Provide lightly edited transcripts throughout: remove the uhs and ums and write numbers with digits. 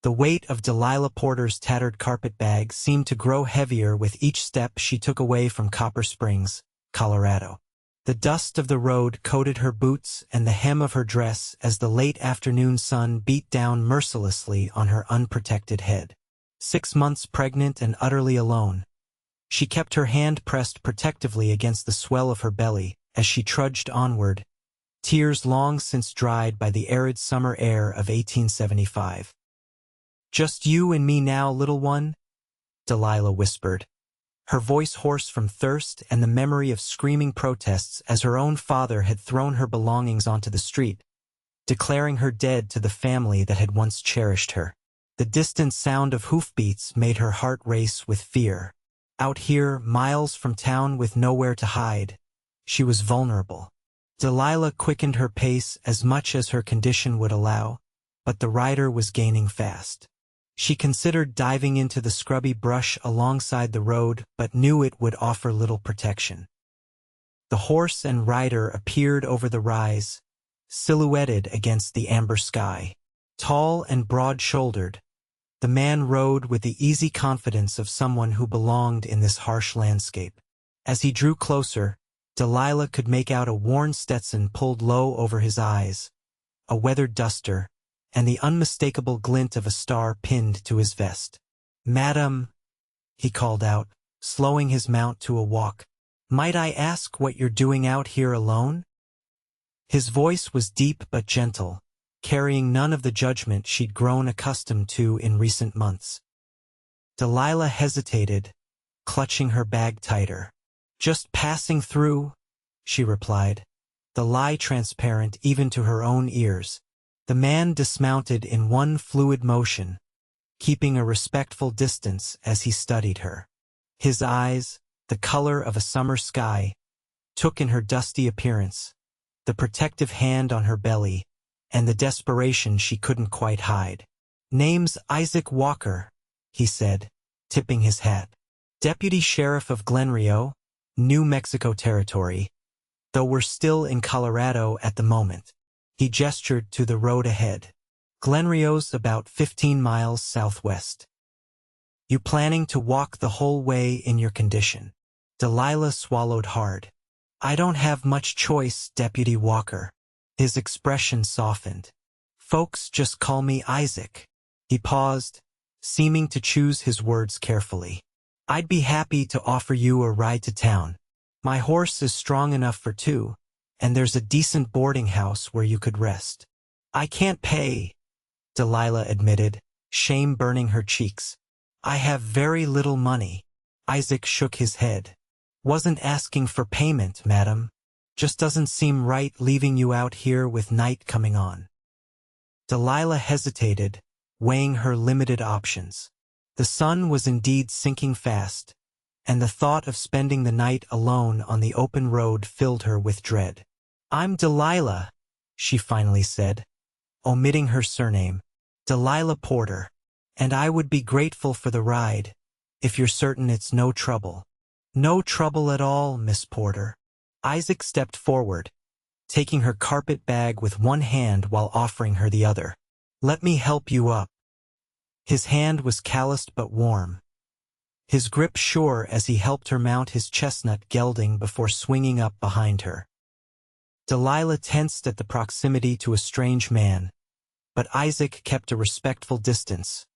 The weight of Delilah Porter's tattered carpet bag seemed to grow heavier with each step she took away from Copper Springs, Colorado. The dust of the road coated her boots and the hem of her dress as the late afternoon sun beat down mercilessly on her unprotected head. 6 months pregnant and utterly alone, she kept her hand pressed protectively against the swell of her belly as she trudged onward, tears long since dried by the arid summer air of 1875. "Just you and me now, little one?" Delilah whispered, her voice hoarse from thirst and the memory of screaming protests as her own father had thrown her belongings onto the street, declaring her dead to the family that had once cherished her. The distant sound of hoofbeats made her heart race with fear. Out here, miles from town with nowhere to hide, she was vulnerable. Delilah quickened her pace as much as her condition would allow, but the rider was gaining fast. She considered diving into the scrubby brush alongside the road, but knew it would offer little protection. The horse and rider appeared over the rise, silhouetted against the amber sky. Tall and broad-shouldered, the man rode with the easy confidence of someone who belonged in this harsh landscape. As he drew closer, Delilah could make out a worn Stetson pulled low over his eyes, a weathered duster, and the unmistakable glint of a star pinned to his vest. "Madam," he called out, slowing his mount to a walk, "might I ask what you're doing out here alone?" His voice was deep but gentle, carrying none of the judgment she'd grown accustomed to in recent months. Delilah hesitated, clutching her bag tighter. "Just passing through," she replied, the lie transparent even to her own ears. The man dismounted in one fluid motion, keeping a respectful distance as he studied her. His eyes, the color of a summer sky, took in her dusty appearance, the protective hand on her belly, and the desperation she couldn't quite hide. "Name's Isaac Walker," he said, tipping his hat. "Deputy Sheriff of Glenrio, New Mexico Territory, though we're still in Colorado at the moment." He gestured to the road ahead. "Glenrio's about 15 miles southwest. You planning to walk the whole way in your condition?" Delilah swallowed hard. "I don't have much choice, Deputy Walker." His expression softened. "Folks just call me Isaac." He paused, seeming to choose his words carefully. "I'd be happy to offer you a ride to town. My horse is strong enough for 2. And there's a decent boarding house where you could rest." "I can't pay," Delilah admitted, shame burning her cheeks. "I have very little money." Isaac shook his head. "Wasn't asking for payment, madam. Just doesn't seem right leaving you out here with night coming on." Delilah hesitated, weighing her limited options. The sun was indeed sinking fast, and the thought of spending the night alone on the open road filled her with dread. "I'm Delilah," she finally said, omitting her surname, "Delilah Porter, and I would be grateful for the ride, if you're certain it's no trouble." "No trouble at all, Miss Porter." Isaac stepped forward, taking her carpet bag with one hand while offering her the other. "Let me help you up." His hand was calloused but warm, his grip sure as he helped her mount his chestnut gelding before swinging up behind her. Delilah tensed at the proximity to a strange man, but Isaac kept a respectful distance,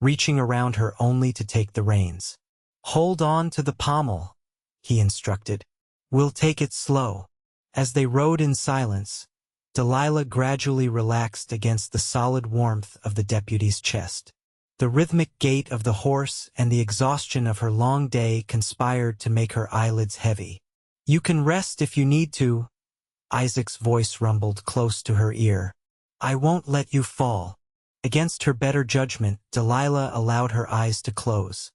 reaching around her only to take the reins. "Hold on to the pommel," he instructed. "We'll take it slow." As they rode in silence, Delilah gradually relaxed against the solid warmth of the deputy's chest. The rhythmic gait of the horse and the exhaustion of her long day conspired to make her eyelids heavy. "You can rest if you need to," Isaac's voice rumbled close to her ear. "I won't let you fall." Against her better judgment, Delilah allowed her eyes to close.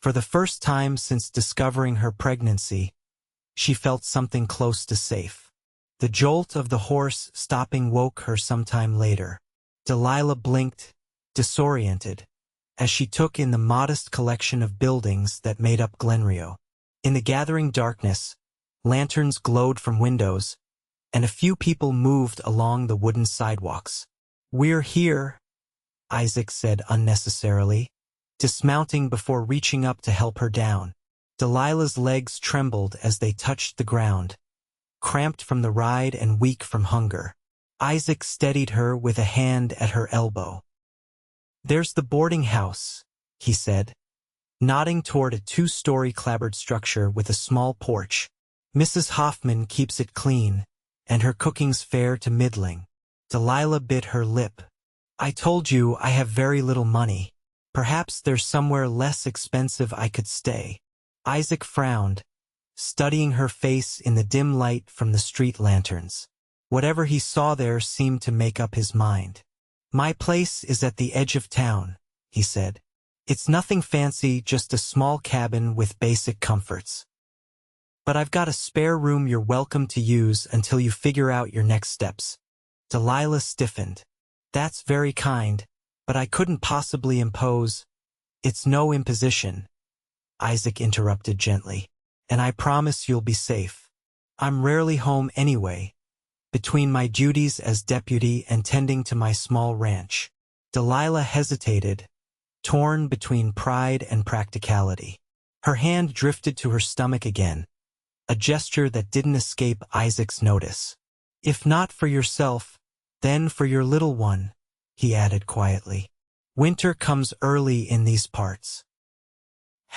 For the first time since discovering her pregnancy, she felt something close to safe. The jolt of the horse stopping woke her sometime later. Delilah blinked, disoriented, as she took in the modest collection of buildings that made up Glenrio. In the gathering darkness, lanterns glowed from windows, and a few people moved along the wooden sidewalks. "We're here," Isaac said unnecessarily, dismounting before reaching up to help her down. Delilah's legs trembled as they touched the ground, cramped from the ride and weak from hunger. Isaac steadied her with a hand at her elbow. "There's the boarding house," he said, nodding toward a 2-story clapboard structure with a small porch. "Mrs. Hoffman keeps it clean, and her cooking's fair to middling." Delilah bit her lip. "I told you I have very little money. Perhaps there's somewhere less expensive I could stay." Isaac frowned, studying her face in the dim light from the street lanterns. Whatever he saw there seemed to make up his mind. "My place is at the edge of town," he said. "It's nothing fancy, just a small cabin with basic comforts. But I've got a spare room you're welcome to use until you figure out your next steps." Delilah stiffened. "That's very kind, but I couldn't possibly impose." "It's no imposition," Isaac interrupted gently, "and I promise you'll be safe. I'm rarely home anyway, between my duties as deputy and tending to my small ranch." Delilah hesitated, torn between pride and practicality. Her hand drifted to her stomach again, a gesture that didn't escape Isaac's notice. "If not for yourself, then for your little one," he added quietly. "Winter comes early in these parts.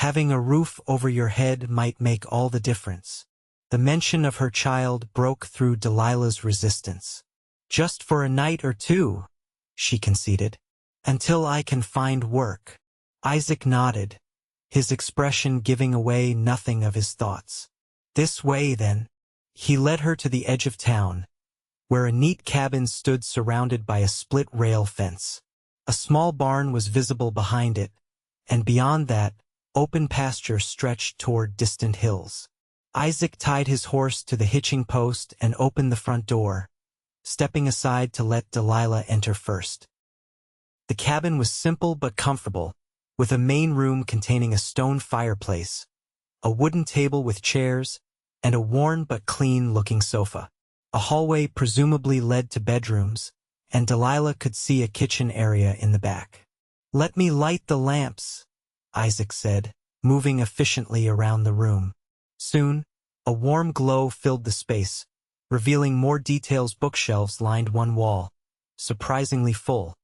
Having a roof over your head might make all the difference." The mention of her child broke through Delilah's resistance. "Just for a night or two," she conceded, "until I can find work." Isaac nodded, his expression giving away nothing of his thoughts. "This way, then." He led her to the edge of town, where a neat cabin stood surrounded by a split-rail fence. A small barn was visible behind it, and beyond that, open pasture stretched toward distant hills. Isaac tied his horse to the hitching post and opened the front door, stepping aside to let Delilah enter first. The cabin was simple but comfortable, with a main room containing a stone fireplace, a wooden table with chairs, and a worn but clean-looking sofa. A hallway presumably led to bedrooms, and Delilah could see a kitchen area in the back. "Let me light the lamps," Isaac said, moving efficiently around the room. Soon, a warm glow filled the space, revealing more details. Bookshelves lined one wall, surprisingly full.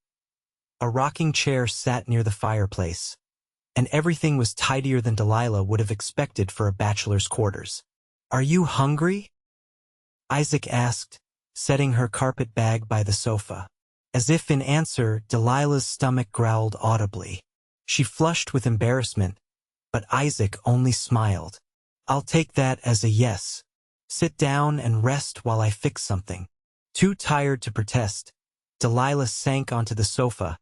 A rocking chair sat near the fireplace, and everything was tidier than Delilah would have expected for a bachelor's quarters. "Are you hungry?" Isaac asked, setting her carpet bag by the sofa. As if in answer, Delilah's stomach growled audibly. She flushed with embarrassment, but Isaac only smiled. "I'll take that as a yes. Sit down and rest while I fix something." Too tired to protest, Delilah sank onto the sofa,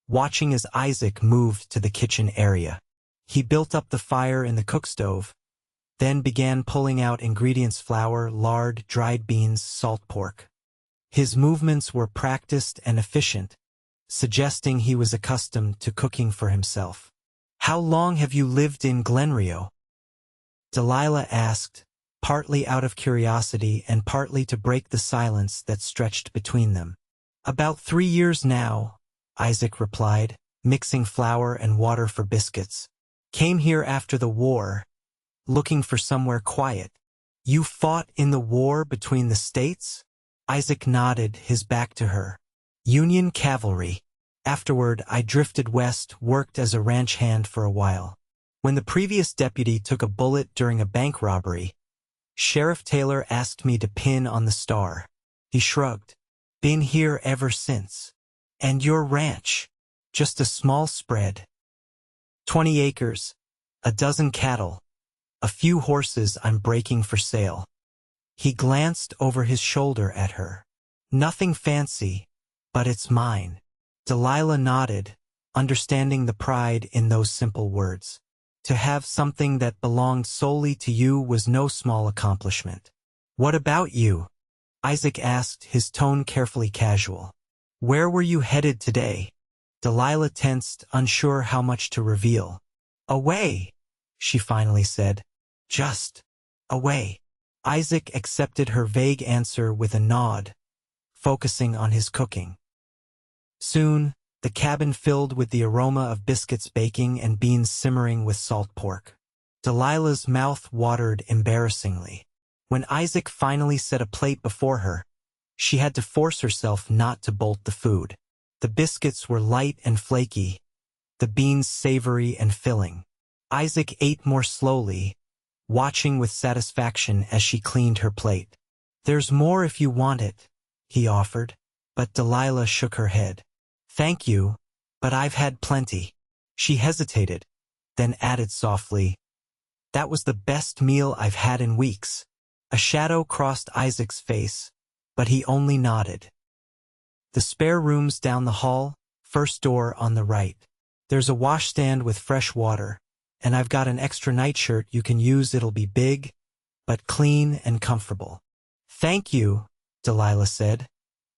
watching as Isaac moved to the kitchen area. He built up the fire in the cookstove, then began pulling out ingredients: flour, lard, dried beans, salt pork. His movements were practiced and efficient, suggesting he was accustomed to cooking for himself. "How long have you lived in Glenrio?" Delilah asked, partly out of curiosity and partly to break the silence that stretched between them. "About 3 years now," Isaac replied, mixing flour and water for biscuits. "Came here after the war, looking for somewhere quiet." "You fought in the war between the states?" Isaac nodded, his back to her. "Union cavalry. Afterward, I drifted west, worked as a ranch hand for a while. When the previous deputy took a bullet during a bank robbery, Sheriff Taylor asked me to pin on the star." He shrugged. "Been here ever since." "And your ranch?" "Just a small spread. 20 acres, a dozen cattle, a few horses I'm breaking for sale." He glanced over his shoulder at her. "Nothing fancy, but it's mine." Delilah nodded, understanding the pride in those simple words. To have something that belonged solely to you was no small accomplishment. "What about you?" Isaac asked, his tone carefully casual. "Where were you headed today?" Delilah tensed, unsure how much to reveal. "Away," she finally said. "Just away." Isaac accepted her vague answer with a nod, focusing on his cooking. Soon, the cabin filled with the aroma of biscuits baking and beans simmering with salt pork. Delilah's mouth watered embarrassingly. When Isaac finally set a plate before her, she had to force herself not to bolt the food. The biscuits were light and flaky, the beans savory and filling. Isaac ate more slowly, watching with satisfaction as she cleaned her plate. "There's more if you want it," he offered, but Delilah shook her head. "Thank you, but I've had plenty." She hesitated, then added softly, "That was the best meal I've had in weeks." A shadow crossed Isaac's face, but he only nodded. "The spare room's down the hall, first door on the right. There's a washstand with fresh water, and I've got an extra nightshirt you can use. It'll be big, but clean and comfortable." "Thank you," Delilah said,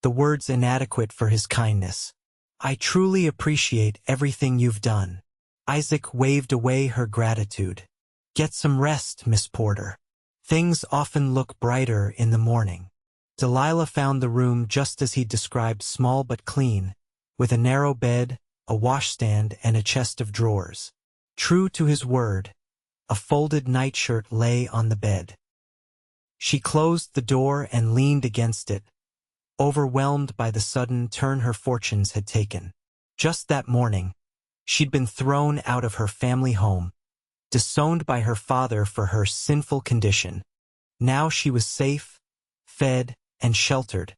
the words inadequate for his kindness. "I truly appreciate everything you've done." Isaac waved away her gratitude. "Get some rest, Miss Porter. Things often look brighter in the morning." Delilah found the room just as he described, small but clean, with a narrow bed, a washstand, and a chest of drawers. True to his word, a folded nightshirt lay on the bed. She closed the door and leaned against it, overwhelmed by the sudden turn her fortunes had taken. Just that morning, she'd been thrown out of her family home, disowned by her father for her sinful condition. Now she was safe, fed, and sheltered,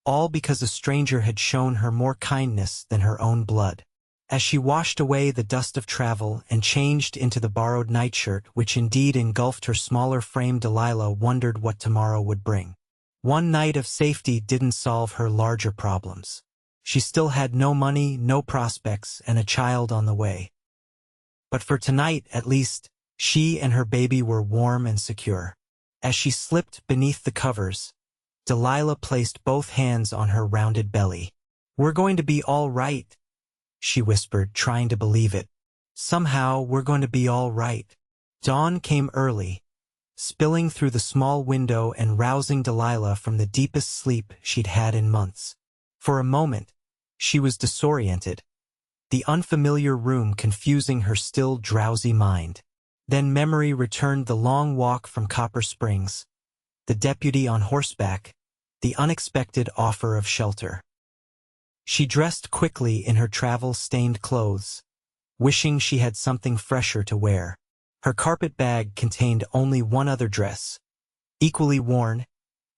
all because a stranger had shown her more kindness than her own blood. As she washed away the dust of travel and changed into the borrowed nightshirt which indeed engulfed her smaller frame, Delilah wondered what tomorrow would bring. One night of safety didn't solve her larger problems. She still had no money, no prospects, and a child on the way. But for tonight, at least, she and her baby were warm and secure. As she slipped beneath the covers, Delilah placed both hands on her rounded belly. "We're going to be all right," she whispered, trying to believe it. "Somehow, we're going to be all right." Dawn came early, spilling through the small window and rousing Delilah from the deepest sleep she'd had in months. For a moment, she was disoriented, the unfamiliar room confusing her still drowsy mind. Then memory returned: the long walk from Copper Springs, the deputy on horseback, the unexpected offer of shelter. She dressed quickly in her travel-stained clothes, wishing she had something fresher to wear. Her carpet bag contained only one other dress, equally worn,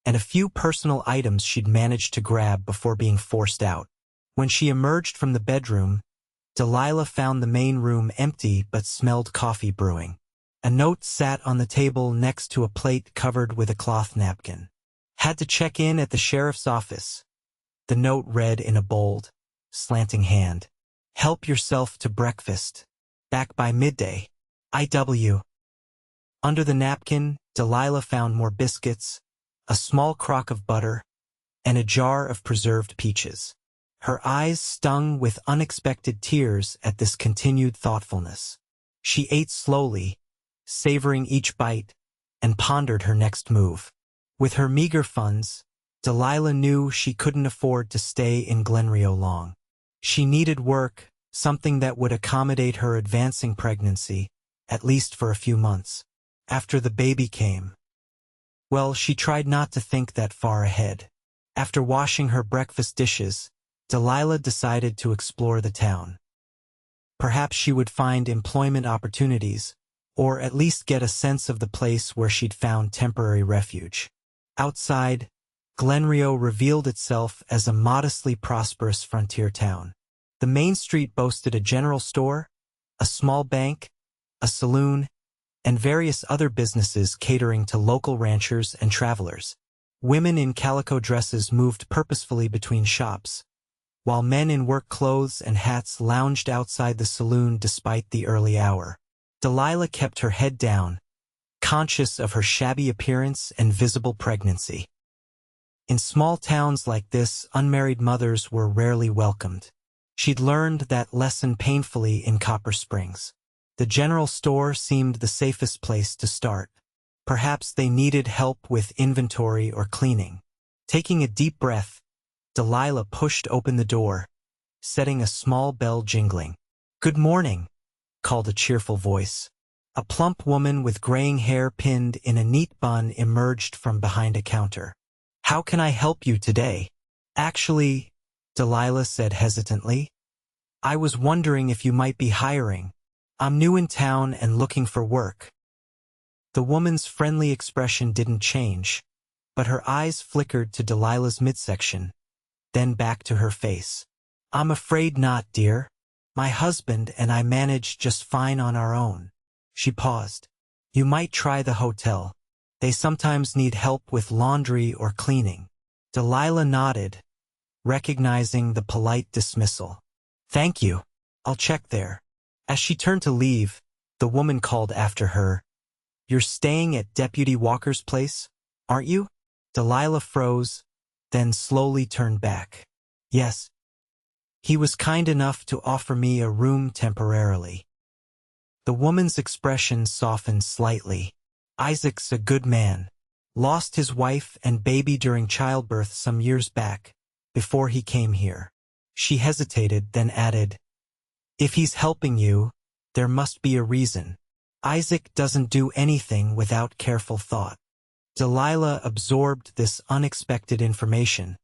and a few personal items she'd managed to grab before being forced out. When she emerged from the bedroom, Delilah found the main room empty but smelled coffee brewing. A note sat on the table next to a plate covered with a cloth napkin. "Had to check in at the sheriff's office." The note read in a bold, slanting hand. "Help yourself to breakfast. Back by midday. I.W." Under the napkin, Delilah found more biscuits, a small crock of butter, and a jar of preserved peaches. Her eyes stung with unexpected tears at this continued thoughtfulness. She ate slowly, savoring each bite, and pondered her next move. With her meager funds, Delilah knew she couldn't afford to stay in Glenrio long. She needed work, something that would accommodate her advancing pregnancy, at least for a few months. After the baby came, well, she tried not to think that far ahead. After washing her breakfast dishes, Delilah decided to explore the town. Perhaps she would find employment opportunities, or at least get a sense of the place where she'd found temporary refuge. Outside, Glenrio revealed itself as a modestly prosperous frontier town. The main street boasted a general store, a small bank, a saloon, and various other businesses catering to local ranchers and travelers. Women in calico dresses moved purposefully between shops, while men in work clothes and hats lounged outside the saloon despite the early hour. Delilah kept her head down, conscious of her shabby appearance and visible pregnancy. In small towns like this, unmarried mothers were rarely welcomed. She'd learned that lesson painfully in Copper Springs. The general store seemed the safest place to start. Perhaps they needed help with inventory or cleaning. Taking a deep breath, Delilah pushed open the door, setting a small bell jingling. "Good morning," called a cheerful voice. A plump woman with graying hair pinned in a neat bun emerged from behind a counter. "How can I help you today?" "Actually," Delilah said hesitantly, "I was wondering if you might be hiring. I'm new in town and looking for work." The woman's friendly expression didn't change, but her eyes flickered to Delilah's midsection, then back to her face. "I'm afraid not, dear. My husband and I manage just fine on our own." She paused. "You might try the hotel. They sometimes need help with laundry or cleaning." Delilah nodded, recognizing the polite dismissal. "Thank you. I'll check there." As she turned to leave, the woman called after her, "You're staying at Deputy Walker's place, aren't you?" Delilah froze, then slowly turned back. "Yes. He was kind enough to offer me a room temporarily." The woman's expression softened slightly. "Isaac's a good man. Lost his wife and baby during childbirth some years back, before he came here." She hesitated, then added, "If he's helping you, there must be a reason. Isaac doesn't do anything without careful thought." Delilah absorbed this unexpected information,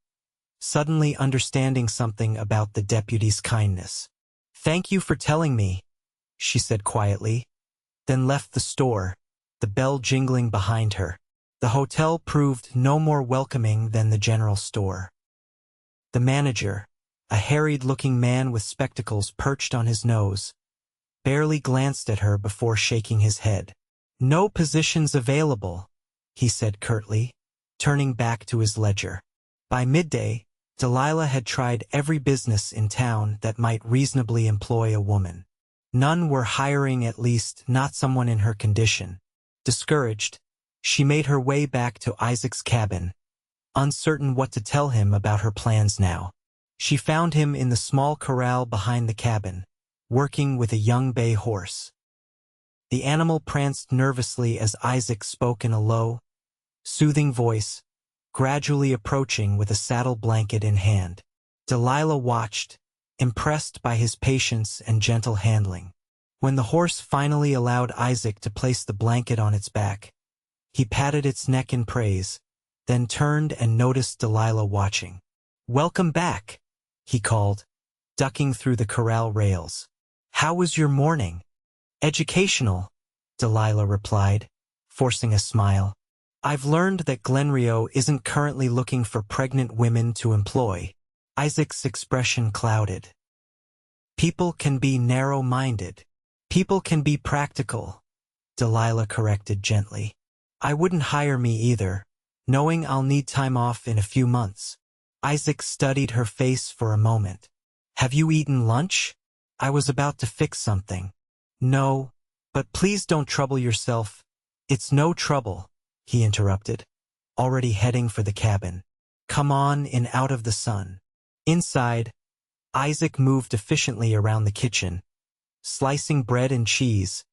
suddenly understanding something about the deputy's kindness. "Thank you for telling me," she said quietly, then left the store, the bell jingling behind her. The hotel proved no more welcoming than the general store. The manager, a harried-looking man with spectacles perched on his nose, barely glanced at her before shaking his head. "No positions available," he said curtly, turning back to his ledger. By midday, Delilah had tried every business in town that might reasonably employ a woman. None were hiring, at least not someone in her condition. Discouraged, she made her way back to Isaac's cabin, uncertain what to tell him about her plans now. She found him in the small corral behind the cabin, working with a young bay horse. The animal pranced nervously as Isaac spoke in a low, soothing voice, gradually approaching with a saddle blanket in hand. Delilah watched, impressed by his patience and gentle handling. When the horse finally allowed Isaac to place the blanket on its back, he patted its neck in praise, then turned and noticed Delilah watching. "Welcome back," he called, ducking through the corral rails. "How was your morning?" "Educational," Delilah replied, forcing a smile. "I've learned that Glenrio isn't currently looking for pregnant women to employ." Isaac's expression clouded. "People can be narrow-minded. People can be practical," Delilah corrected gently. "I wouldn't hire me either, knowing I'll need time off in a few months." Isaac studied her face for a moment. "Have you eaten lunch? I was about to fix something." "No, but please don't trouble yourself." "It's no trouble," he interrupted, already heading for the cabin. "Come on in out of the sun." Inside, Isaac moved efficiently around the kitchen, slicing bread and cheese,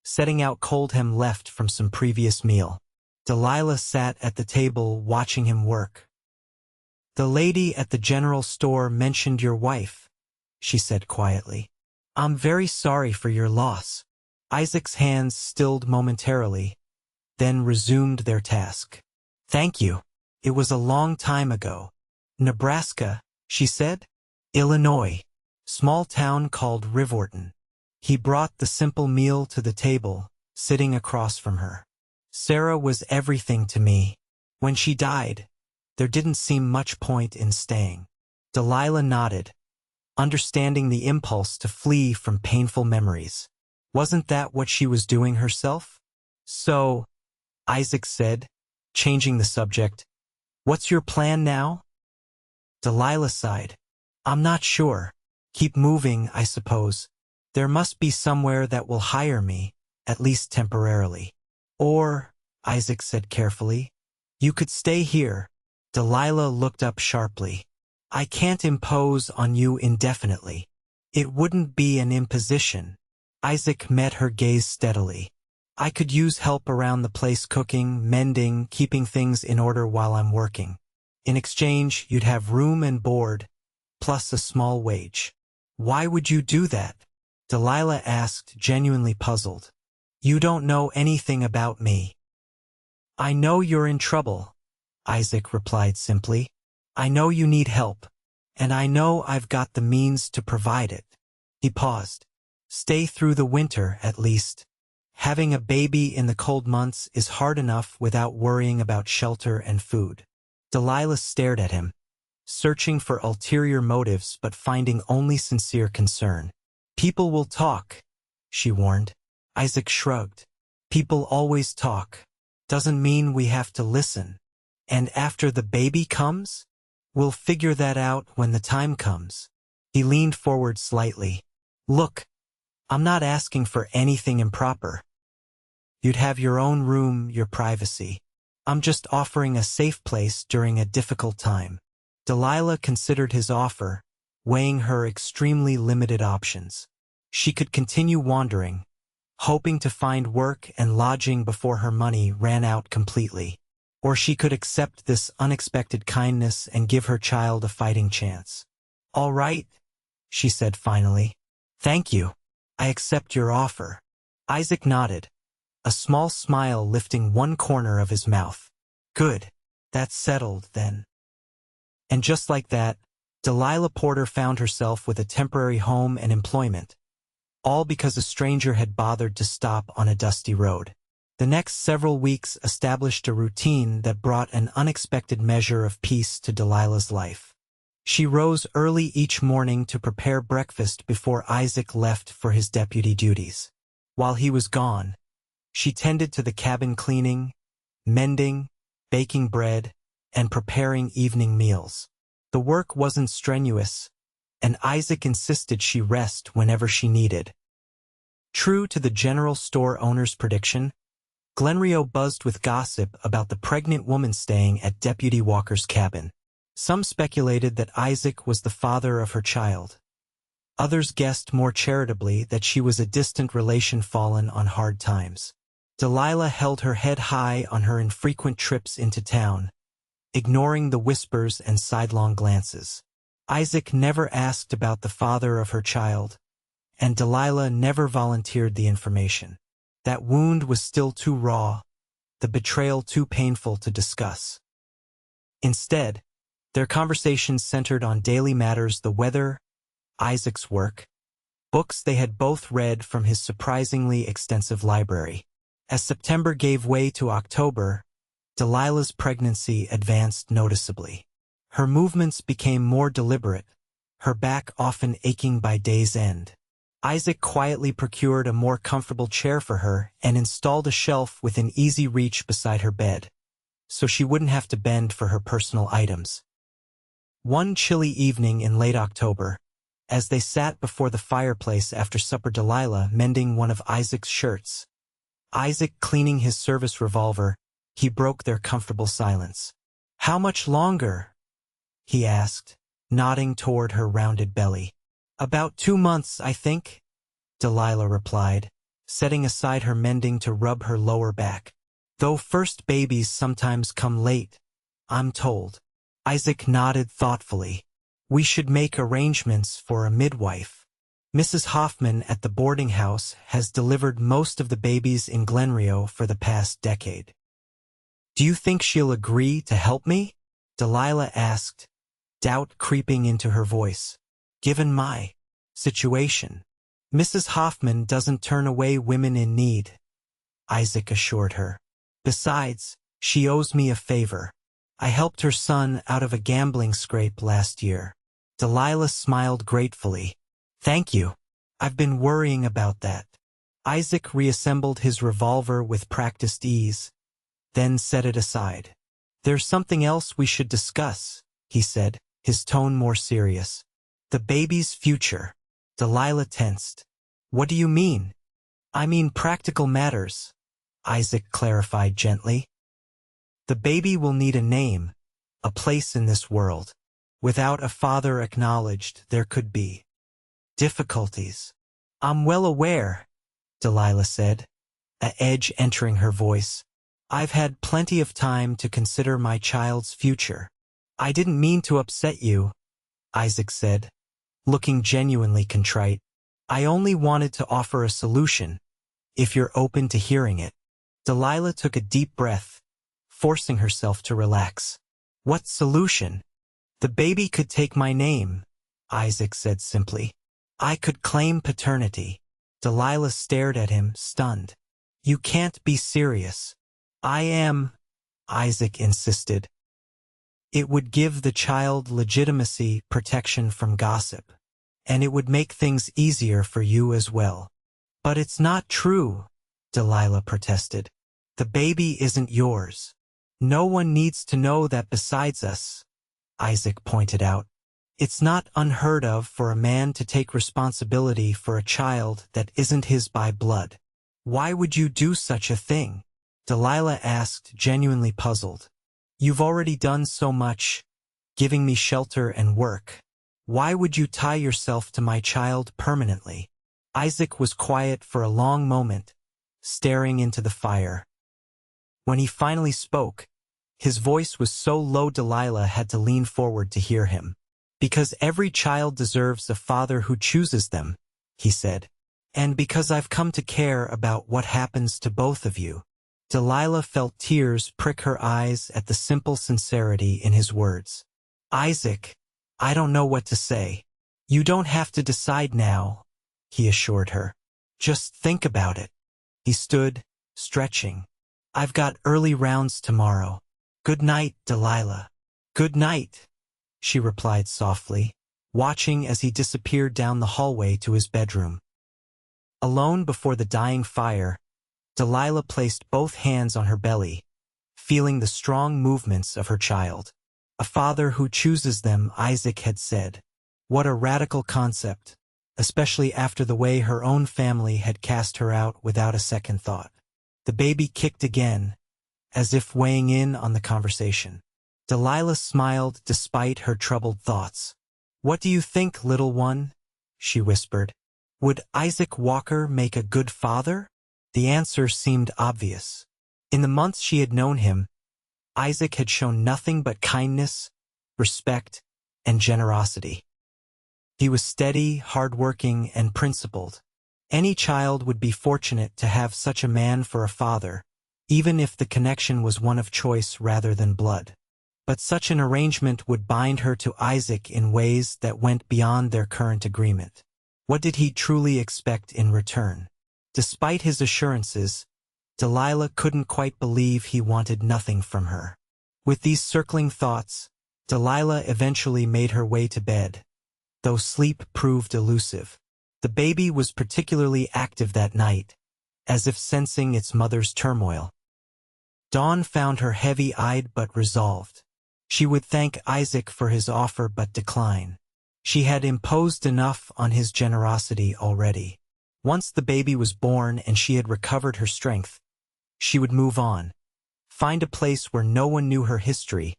setting out cold ham left from some previous meal. Delilah sat at the table watching him work. "The lady at the general store mentioned your wife," she said quietly. "I'm very sorry for your loss." Isaac's hands stilled momentarily, then resumed their task. "Thank you. It was a long time ago." "Nebraska," she said. "Illinois. Small town called Rivorton." He brought the simple meal to the table, sitting across from her. "Sarah was everything to me. When she died, there didn't seem much point in staying." Delilah nodded, understanding the impulse to flee from painful memories. Wasn't that what she was doing herself? "So," Isaac said, changing the subject, "what's your plan now?" Delilah sighed. "I'm not sure. Keep moving, I suppose. There must be somewhere that will hire me, at least temporarily. Or," Isaac said carefully, "you could stay here." Delilah looked up sharply. "I can't impose on you indefinitely." "It wouldn't be an imposition." Isaac met her gaze steadily. "I could use help around the place cooking, mending, keeping things in order while I'm working. In exchange, you'd have room and board, plus a small wage. Why would you do that? Delilah asked, genuinely puzzled. You don't know anything about me. I know you're in trouble, Isaac replied simply. I know you need help, and I know I've got the means to provide it. He paused. Stay through the winter, at least. Having a baby in the cold months is hard enough without worrying about shelter and food. Delilah stared at him, searching for ulterior motives but finding only sincere concern. People will talk, she warned. Isaac shrugged. People always talk. Doesn't mean we have to listen. And after the baby comes? We'll figure that out when the time comes. He leaned forward slightly. Look, I'm not asking for anything improper. You'd have your own room, your privacy. I'm just offering a safe place during a difficult time. Delilah considered his offer, weighing her extremely limited options. She could continue wandering, hoping to find work and lodging before her money ran out completely. Or she could accept this unexpected kindness and give her child a fighting chance. All right, she said finally. Thank you. I accept your offer. Isaac nodded, a small smile lifting one corner of his mouth. Good. That's settled, then. And just like that, Delilah Porter found herself with a temporary home and employment, all because a stranger had bothered to stop on a dusty road. The next several weeks established a routine that brought an unexpected measure of peace to Delilah's life. She rose early each morning to prepare breakfast before Isaac left for his deputy duties. While he was gone, she tended to the cabin cleaning, mending, baking bread, and preparing evening meals. The work wasn't strenuous, and Isaac insisted she rest whenever she needed. True to the general store owner's prediction, Glenrio buzzed with gossip about the pregnant woman staying at Deputy Walker's cabin. Some speculated that Isaac was the father of her child. Others guessed more charitably that she was a distant relation fallen on hard times. Delilah held her head high on her infrequent trips into town, ignoring the whispers and sidelong glances. Isaac never asked about the father of her child, and Delilah never volunteered the information. That wound was still too raw, the betrayal too painful to discuss. Instead, their conversations centered on daily matters: the weather, Isaac's work, books they had both read from his surprisingly extensive library. As September gave way to October, Delilah's pregnancy advanced noticeably. Her movements became more deliberate, her back often aching by day's end. Isaac quietly procured a more comfortable chair for her and installed a shelf within easy reach beside her bed, so she wouldn't have to bend for her personal items. One chilly evening in late October, as they sat before the fireplace after supper, Delilah mending one of Isaac's shirts, Isaac cleaning his service revolver, he broke their comfortable silence. How much longer? He asked, nodding toward her rounded belly. About 2 months, I think, Delilah replied, setting aside her mending to rub her lower back. Though first babies sometimes come late, I'm told. Isaac nodded thoughtfully. We should make arrangements for a midwife. Mrs. Hoffman at the boarding house has delivered most of the babies in Glenrio for the past decade. Do you think she'll agree to help me? Delilah asked, doubt creeping into her voice. Given my situation, Mrs. Hoffman doesn't turn away women in need, Isaac assured her. Besides, she owes me a favor. I helped her son out of a gambling scrape last year. Delilah smiled gratefully. Thank you. I've been worrying about that. Isaac reassembled his revolver with practiced ease, then set it aside. There's something else we should discuss, he said, his tone more serious. The baby's future. Delilah tensed. What do you mean? I mean practical matters, Isaac clarified gently. The baby will need a name, a place in this world. Without a father acknowledged, there could be difficulties. I'm well aware, Delilah said, an edge entering her voice. I've had plenty of time to consider my child's future. I didn't mean to upset you, Isaac said, looking genuinely contrite. I only wanted to offer a solution, if you're open to hearing it. Delilah took a deep breath, forcing herself to relax. What solution? The baby could take my name, Isaac said simply. I could claim paternity. Delilah stared at him, stunned. You can't be serious. I am, Isaac insisted. It would give the child legitimacy, protection from gossip, and it would make things easier for you as well. But it's not true, Delilah protested. The baby isn't yours. No one needs to know that besides us, Isaac pointed out. It's not unheard of for a man to take responsibility for a child that isn't his by blood. Why would you do such a thing? Delilah asked, genuinely puzzled. You've already done so much, giving me shelter and work. Why would you tie yourself to my child permanently? Isaac was quiet for a long moment, staring into the fire. When he finally spoke, his voice was so low Delilah had to lean forward to hear him. Because every child deserves a father who chooses them, he said. And because I've come to care about what happens to both of you. Delilah felt tears prick her eyes at the simple sincerity in his words. Isaac, I don't know what to say. You don't have to decide now, he assured her. Just think about it. He stood, stretching. I've got early rounds tomorrow. Good night, Delilah. Good night, she replied softly, watching as he disappeared down the hallway to his bedroom. Alone before the dying fire, Delilah placed both hands on her belly, feeling the strong movements of her child. A father who chooses them, Isaac had said. What a radical concept, especially after the way her own family had cast her out without a second thought. The baby kicked again, as if weighing in on the conversation. Delilah smiled despite her troubled thoughts. What do you think, little one? She whispered. Would Isaac Walker make a good father? The answer seemed obvious. In the months she had known him, Isaac had shown nothing but kindness, respect, and generosity. He was steady, hardworking, and principled. Any child would be fortunate to have such a man for a father, even if the connection was one of choice rather than blood. But such an arrangement would bind her to Isaac in ways that went beyond their current agreement. What did he truly expect in return? Despite his assurances, Delilah couldn't quite believe he wanted nothing from her. With these circling thoughts, Delilah eventually made her way to bed, though sleep proved elusive. The baby was particularly active that night, as if sensing its mother's turmoil. Dawn found her heavy-eyed but resolved. She would thank Isaac for his offer but decline. She had imposed enough on his generosity already. Once the baby was born and she had recovered her strength, she would move on, find a place where no one knew her history,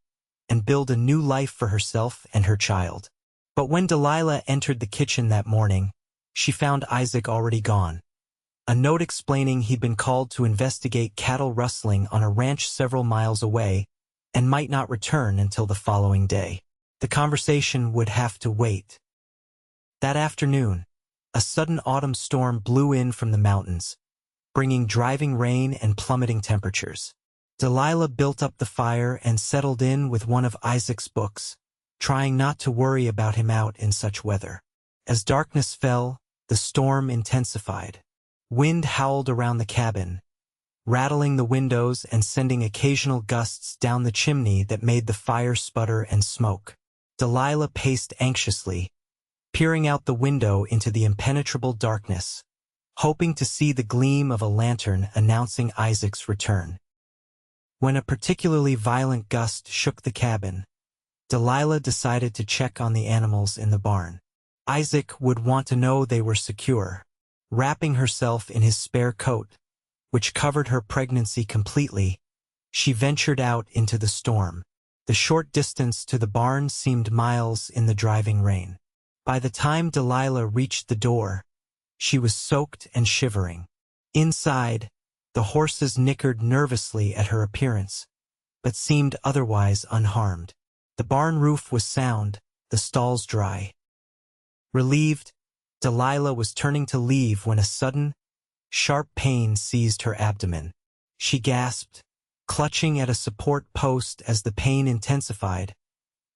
and build a new life for herself and her child. But when Delilah entered the kitchen that morning, she found Isaac already gone. A note explaining he'd been called to investigate cattle rustling on a ranch several miles away and might not return until the following day. The conversation would have to wait. That afternoon, a sudden autumn storm blew in from the mountains, bringing driving rain and plummeting temperatures. Delilah built up the fire and settled in with one of Isaac's books, trying not to worry about him out in such weather. As darkness fell, the storm intensified. Wind howled around the cabin, rattling the windows and sending occasional gusts down the chimney that made the fire sputter and smoke. Delilah paced anxiously, peering out the window into the impenetrable darkness, hoping to see the gleam of a lantern announcing Isaac's return. When a particularly violent gust shook the cabin, Delilah decided to check on the animals in the barn. Isaac would want to know they were secure. Wrapping herself in his spare coat, which covered her pregnancy completely, she ventured out into the storm. The short distance to the barn seemed miles in the driving rain. By the time Delilah reached the door, she was soaked and shivering. Inside, the horses nickered nervously at her appearance, but seemed otherwise unharmed. The barn roof was sound, the stalls dry. Relieved, Delilah was turning to leave when a sudden, sharp pain seized her abdomen. She gasped, clutching at a support post as the pain intensified,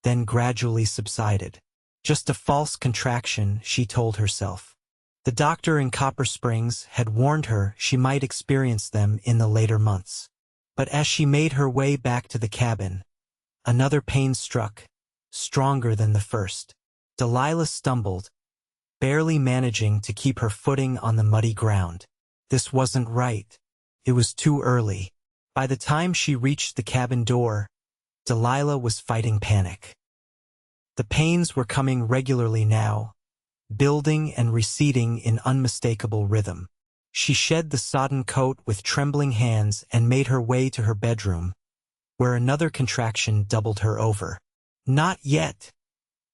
then gradually subsided. Just a false contraction, she told herself. The doctor in Copper Springs had warned her she might experience them in the later months. But as she made her way back to the cabin, another pain struck, stronger than the first. Delilah stumbled, barely managing to keep her footing on the muddy ground. This wasn't right. It was too early. By the time she reached the cabin door, Delilah was fighting panic. The pains were coming regularly now, building and receding in unmistakable rhythm. She shed the sodden coat with trembling hands and made her way to her bedroom, where another contraction doubled her over. "Not yet,"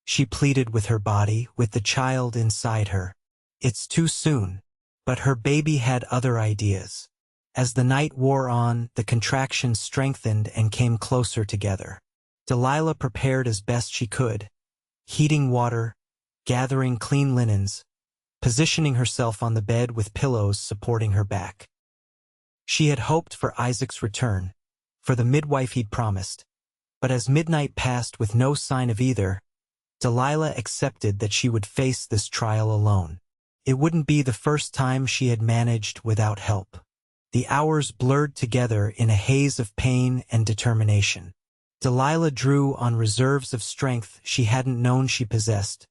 she pleaded with her body, with the child inside her. "It's too soon." But her baby had other ideas. As the night wore on, the contractions strengthened and came closer together. Delilah prepared as best she could, heating water, gathering clean linens, positioning herself on the bed with pillows supporting her back. She had hoped for Isaac's return, for the midwife he'd promised, but as midnight passed with no sign of either, Delilah accepted that she would face this trial alone. It wouldn't be the first time she had managed without help. The hours blurred together in a haze of pain and determination. Delilah drew on reserves of strength she hadn't known she possessed,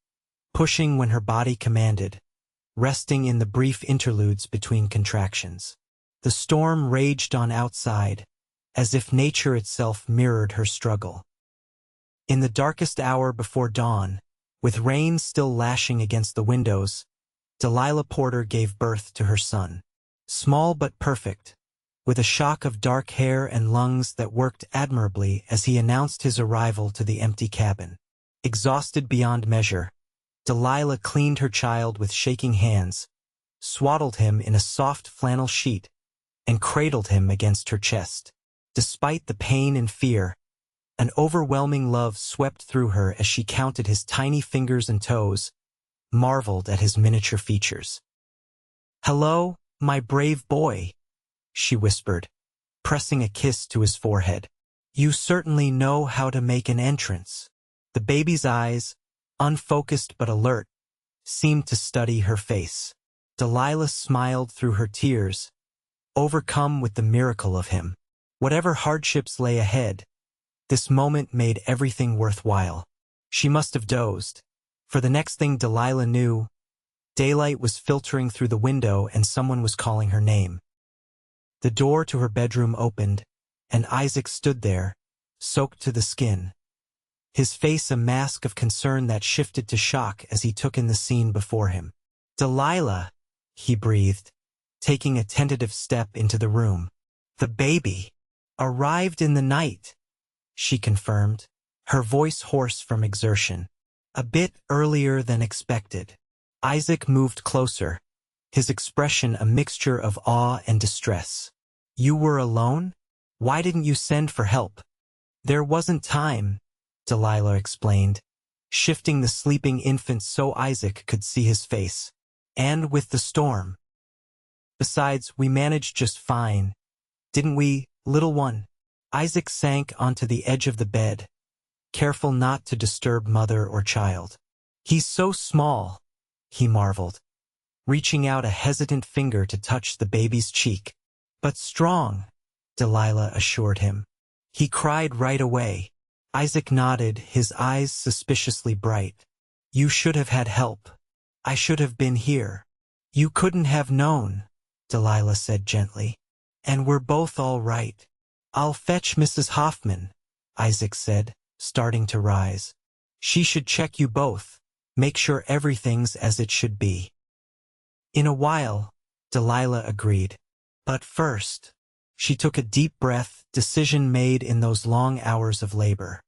pushing when her body commanded, resting in the brief interludes between contractions. The storm raged on outside, as if nature itself mirrored her struggle. In the darkest hour before dawn, with rain still lashing against the windows, Delilah Porter gave birth to her son. Small but perfect, with a shock of dark hair and lungs that worked admirably as he announced his arrival to the empty cabin. Exhausted beyond measure, Delilah cleaned her child with shaking hands, swaddled him in a soft flannel sheet, and cradled him against her chest. Despite the pain and fear, an overwhelming love swept through her as she counted his tiny fingers and toes, marveled at his miniature features. "Hello, my brave boy," she whispered, pressing a kiss to his forehead. "You certainly know how to make an entrance." The baby's eyes, unfocused but alert, seemed to study her face. Delilah smiled through her tears, overcome with the miracle of him. Whatever hardships lay ahead, this moment made everything worthwhile. She must have dozed, for the next thing Delilah knew, daylight was filtering through the window and someone was calling her name. The door to her bedroom opened, and Isaac stood there, soaked to the skin, his face a mask of concern that shifted to shock as he took in the scene before him. "Delilah," he breathed, taking a tentative step into the room. "The baby arrived in the night," she confirmed, her voice hoarse from exertion. "A bit earlier than expected." Isaac moved closer, his expression a mixture of awe and distress. "You were alone? Why didn't you send for help?" "There wasn't time," Delilah explained, shifting the sleeping infant so Isaac could see his face. "And with the storm. Besides, we managed just fine, didn't we, little one?" Isaac sank onto the edge of the bed, careful not to disturb mother or child. "He's so small," he marveled, reaching out a hesitant finger to touch the baby's cheek. "But strong," Delilah assured him. "He cried right away." Isaac nodded, his eyes suspiciously bright. "You should have had help. I should have been here." "You couldn't have known," Delilah said gently. "And we're both all right." "I'll fetch Mrs. Hoffman," Isaac said, starting to rise. "She should check you both, make sure everything's as it should be." "In a while," Delilah agreed. "But first," she took a deep breath, decision made in those long hours of labor.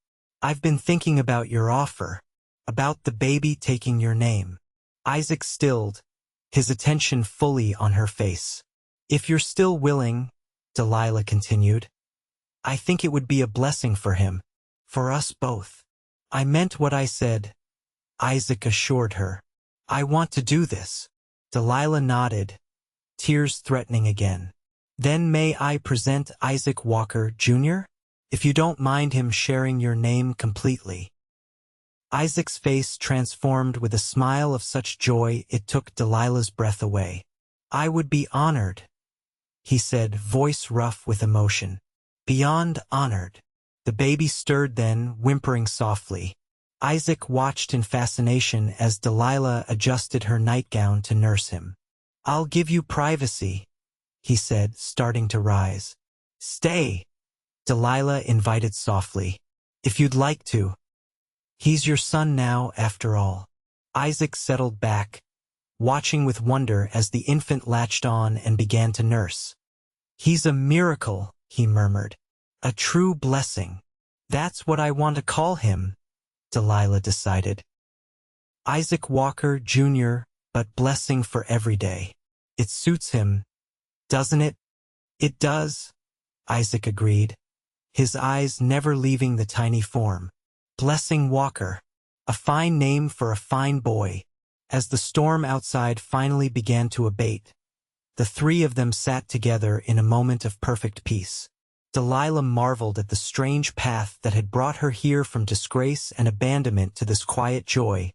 "I've been thinking about your offer, about the baby taking your name." Isaac stilled, his attention fully on her face. "If you're still willing," Delilah continued, "I think it would be a blessing for him, for us both." "I meant what I said," Isaac assured her. I want to do this. Delilah nodded, tears threatening again. Then may I present Isaac Walker, Jr.? If you don't mind him sharing your name completely. Isaac's face transformed with a smile of such joy it took Delilah's breath away. I would be honored, he said, voice rough with emotion. Beyond honored. The baby stirred then, whimpering softly. Isaac watched in fascination as Delilah adjusted her nightgown to nurse him. I'll give you privacy, he said, starting to rise. Stay, Delilah invited softly. If you'd like to. He's your son now, after all. Isaac settled back, watching with wonder as the infant latched on and began to nurse. He's a miracle, he murmured. A true blessing. That's what I want to call him, Delilah decided. Isaac Walker, Jr., but blessing for every day. It suits him, doesn't it? It does, Isaac agreed, his eyes never leaving the tiny form. Blessing Walker, a fine name for a fine boy. As the storm outside finally began to abate, the three of them sat together in a moment of perfect peace. Delilah marveled at the strange path that had brought her here from disgrace and abandonment to this quiet joy,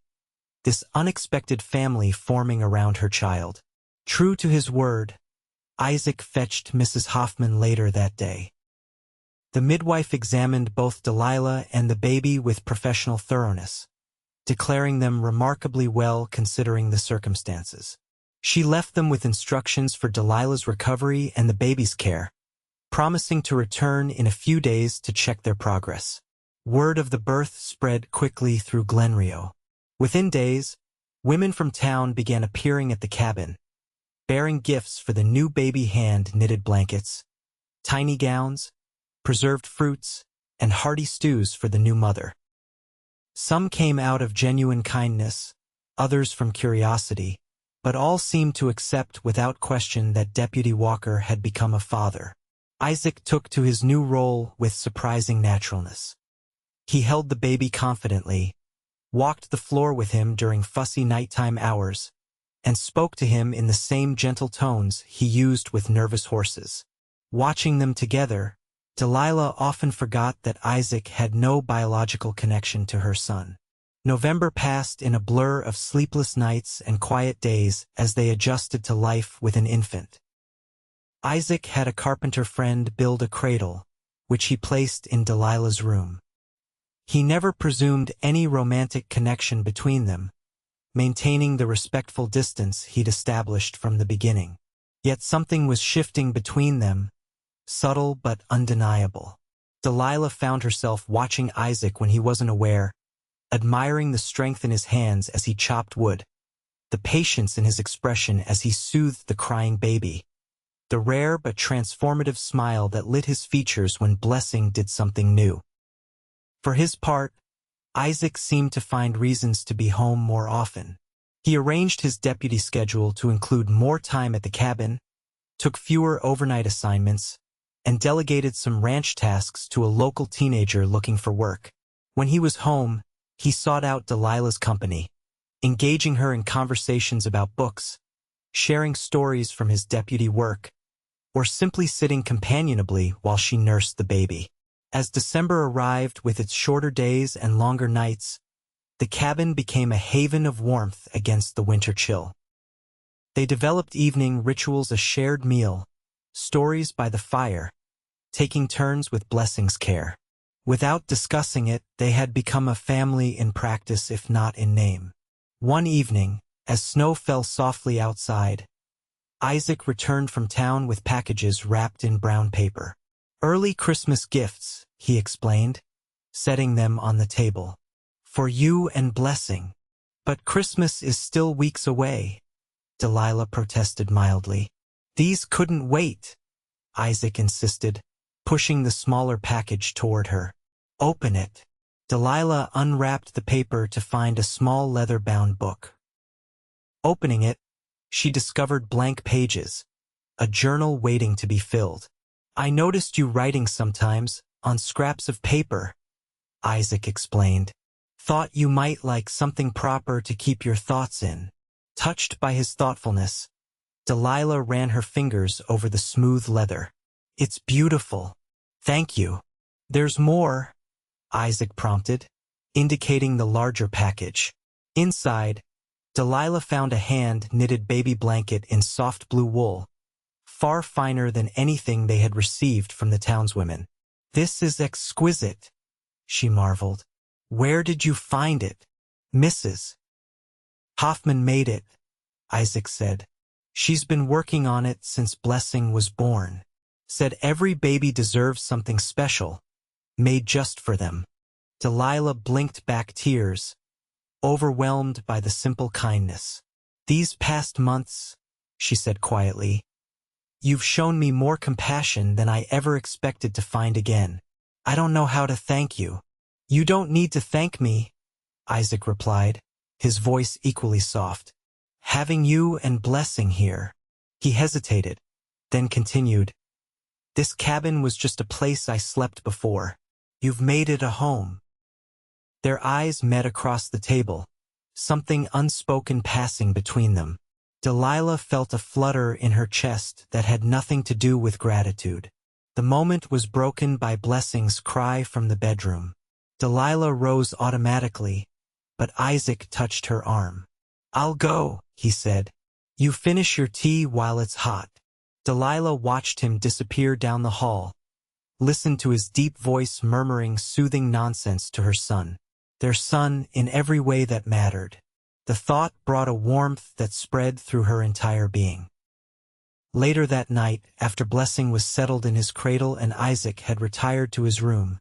this unexpected family forming around her child. True to his word, Isaac fetched Mrs. Hoffman later that day. The midwife examined both Delilah and the baby with professional thoroughness, declaring them remarkably well considering the circumstances. She left them with instructions for Delilah's recovery and the baby's care, promising to return in a few days to check their progress. Word of the birth spread quickly through Glenrio. Within days, women from town began appearing at the cabin, bearing gifts for the new baby, hand-knitted blankets, tiny gowns, preserved fruits, and hearty stews for the new mother. Some came out of genuine kindness, others from curiosity, but all seemed to accept without question that Deputy Walker had become a father. Isaac took to his new role with surprising naturalness. He held the baby confidently, walked the floor with him during fussy nighttime hours, and spoke to him in the same gentle tones he used with nervous horses. Watching them together, Delilah often forgot that Isaac had no biological connection to her son. November passed in a blur of sleepless nights and quiet days as they adjusted to life with an infant. Isaac had a carpenter friend build a cradle, which he placed in Delilah's room. He never presumed any romantic connection between them, maintaining the respectful distance he'd established from the beginning. Yet something was shifting between them, subtle but undeniable. Delilah found herself watching Isaac when he wasn't aware, admiring the strength in his hands as he chopped wood, the patience in his expression as he soothed the crying baby, the rare but transformative smile that lit his features when Blessing did something new. For his part, Isaac seemed to find reasons to be home more often. He arranged his deputy schedule to include more time at the cabin, took fewer overnight assignments, and delegated some ranch tasks to a local teenager looking for work. When he was home, he sought out Delilah's company, engaging her in conversations about books, sharing stories from his deputy work, or simply sitting companionably while she nursed the baby. As December arrived with its shorter days and longer nights, the cabin became a haven of warmth against the winter chill. They developed evening rituals, a shared meal, stories by the fire, taking turns with Blessing's care. Without discussing it, they had become a family in practice if not in name. One evening, as snow fell softly outside, Isaac returned from town with packages wrapped in brown paper. Early Christmas gifts, he explained, setting them on the table. For you and Blessing. But Christmas is still weeks away, Delilah protested mildly. These couldn't wait, Isaac insisted, pushing the smaller package toward her. Open it. Delilah unwrapped the paper to find a small leather-bound book. Opening it, she discovered blank pages, a journal waiting to be filled. I noticed you writing sometimes, on scraps of paper, Isaac explained, Thought you might like something proper to keep your thoughts in. Touched by his thoughtfulness, Delilah ran her fingers over the smooth leather. It's beautiful. Thank you. There's more, Isaac prompted, indicating the larger package. Inside, Delilah found a hand-knitted baby blanket in soft blue wool, far finer than anything they had received from the townswomen. This is exquisite, she marveled. Where did you find it, Mrs. Hoffman made it, Isaac said. She's been working on it since Blessing was born. Said every baby deserves something special, made just for them. Delilah blinked back tears, overwhelmed by the simple kindness. These past months, she said quietly, you've shown me more compassion than I ever expected to find again. I don't know how to thank you. You don't need to thank me, Isaac replied, his voice equally soft. Having you and Blessing here. He hesitated, then continued. This cabin was just a place I slept before. You've made it a home. Their eyes met across the table, something unspoken passing between them. Delilah felt a flutter in her chest that had nothing to do with gratitude. The moment was broken by Blessing's cry from the bedroom. Delilah rose automatically, but Isaac touched her arm. I'll go, he said. You finish your tea while it's hot. Delilah watched him disappear down the hall, listened to his deep voice murmuring soothing nonsense to her son. Their son in every way that mattered. The thought brought a warmth that spread through her entire being. Later that night, after Blessing was settled in his cradle and Isaac had retired to his room,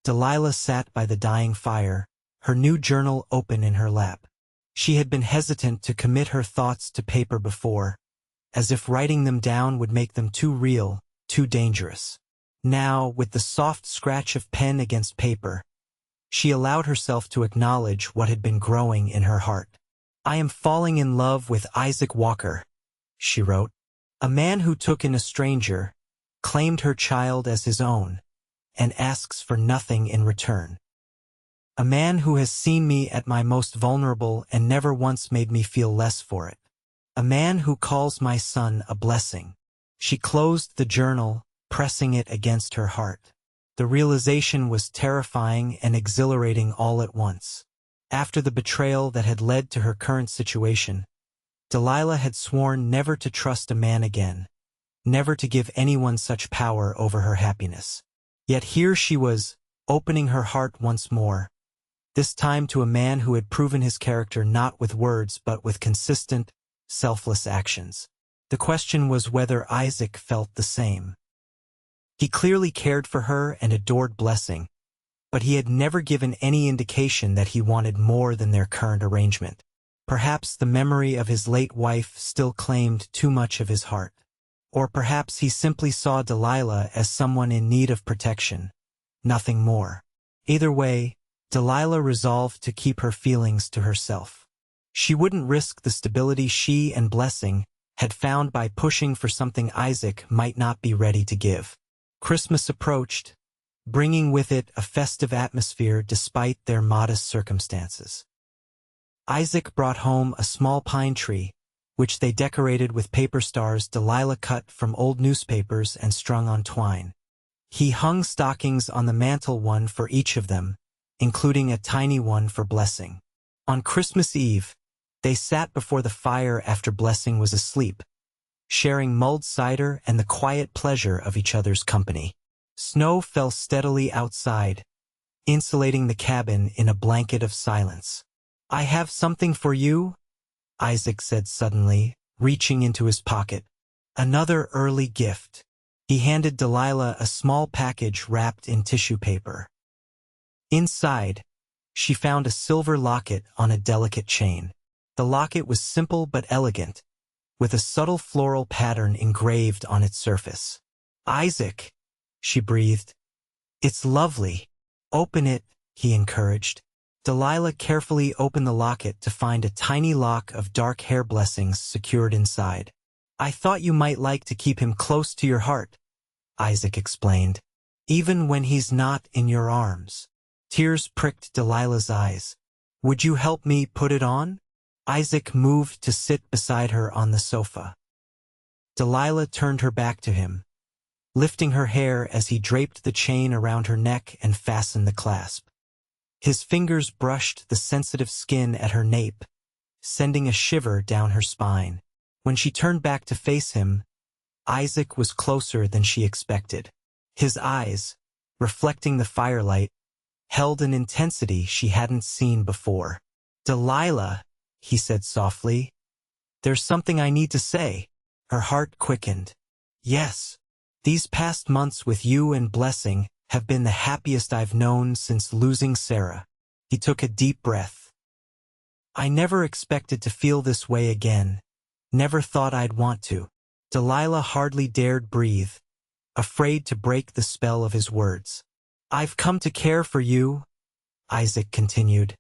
Delilah sat by the dying fire, her new journal open in her lap. She had been hesitant to commit her thoughts to paper before, as if writing them down would make them too real, too dangerous. Now, with the soft scratch of pen against paper, she allowed herself to acknowledge what had been growing in her heart. I am falling in love with Isaac Walker, she wrote. A man who took in a stranger, claimed her child as his own, and asks for nothing in return. A man who has seen me at my most vulnerable and never once made me feel less for it. A man who calls my son a blessing. She closed the journal, pressing it against her heart. The realization was terrifying and exhilarating all at once. After the betrayal that had led to her current situation, Delilah had sworn never to trust a man again, never to give anyone such power over her happiness. Yet here she was, opening her heart once more, this time to a man who had proven his character not with words but with consistent, selfless actions. The question was whether Isaac felt the same. He clearly cared for her and adored Blessing, but he had never given any indication that he wanted more than their current arrangement. Perhaps the memory of his late wife still claimed too much of his heart. Or perhaps he simply saw Delilah as someone in need of protection, nothing more. Either way, Delilah resolved to keep her feelings to herself. She wouldn't risk the stability she and Blessing had found by pushing for something Isaac might not be ready to give. Christmas approached, bringing with it a festive atmosphere despite their modest circumstances. Isaac brought home a small pine tree, which they decorated with paper stars Delilah cut from old newspapers and strung on twine. He hung stockings on the mantel, one for each of them, including a tiny one for Blessing. On Christmas Eve, they sat before the fire after Blessing was asleep, sharing mulled cider and the quiet pleasure of each other's company. Snow fell steadily outside, insulating the cabin in a blanket of silence. I have something for you, Isaac said suddenly, reaching into his pocket. Another early gift. He handed Delilah a small package wrapped in tissue paper. Inside, she found a silver locket on a delicate chain. The locket was simple but elegant, with a subtle floral pattern engraved on its surface. Isaac, she breathed. It's lovely. Open it, he encouraged. Delilah carefully opened the locket to find a tiny lock of dark hair Blessings secured inside. I thought you might like to keep him close to your heart, Isaac explained, even when he's not in your arms. Tears pricked Delilah's eyes. "Would you help me put it on?" Isaac moved to sit beside her on the sofa. Delilah turned her back to him, lifting her hair as he draped the chain around her neck and fastened the clasp. His fingers brushed the sensitive skin at her nape, sending a shiver down her spine. When she turned back to face him, Isaac was closer than she expected. His eyes, reflecting the firelight, held an intensity she hadn't seen before. "Delilah," he said softly, "there's something I need to say." Her heart quickened. "Yes, these past months with you and Blessing have been the happiest I've known since losing Sarah." He took a deep breath. "I never expected to feel this way again. Never thought I'd want to." Delilah hardly dared breathe, afraid to break the spell of his words. "I've come to care for you," Isaac continued,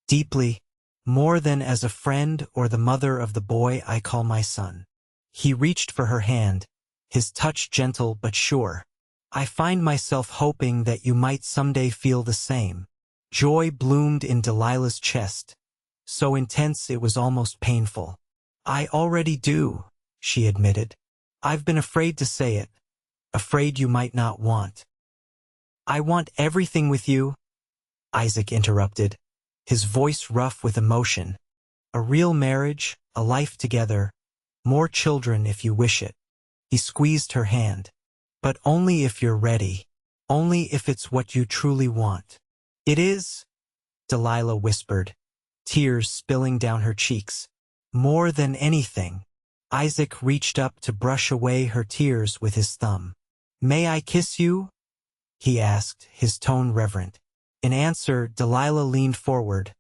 "deeply, more than as a friend or the mother of the boy I call my son." He reached for her hand, his touch gentle but sure. "I find myself hoping that you might someday feel the same." Joy bloomed in Delilah's chest, so intense it was almost painful. "I already do," she admitted. "I've been afraid to say it, afraid you might not want." "I want everything with you," Isaac interrupted, his voice rough with emotion. "A real marriage, a life together, more children if you wish it." He squeezed her hand. "But only if you're ready, only if it's what you truly want." "It is," Delilah whispered, tears spilling down her cheeks. "More than anything." Isaac reached up to brush away her tears with his thumb. "May I kiss you?" he asked, his tone reverent. In answer, Delilah leaned forward,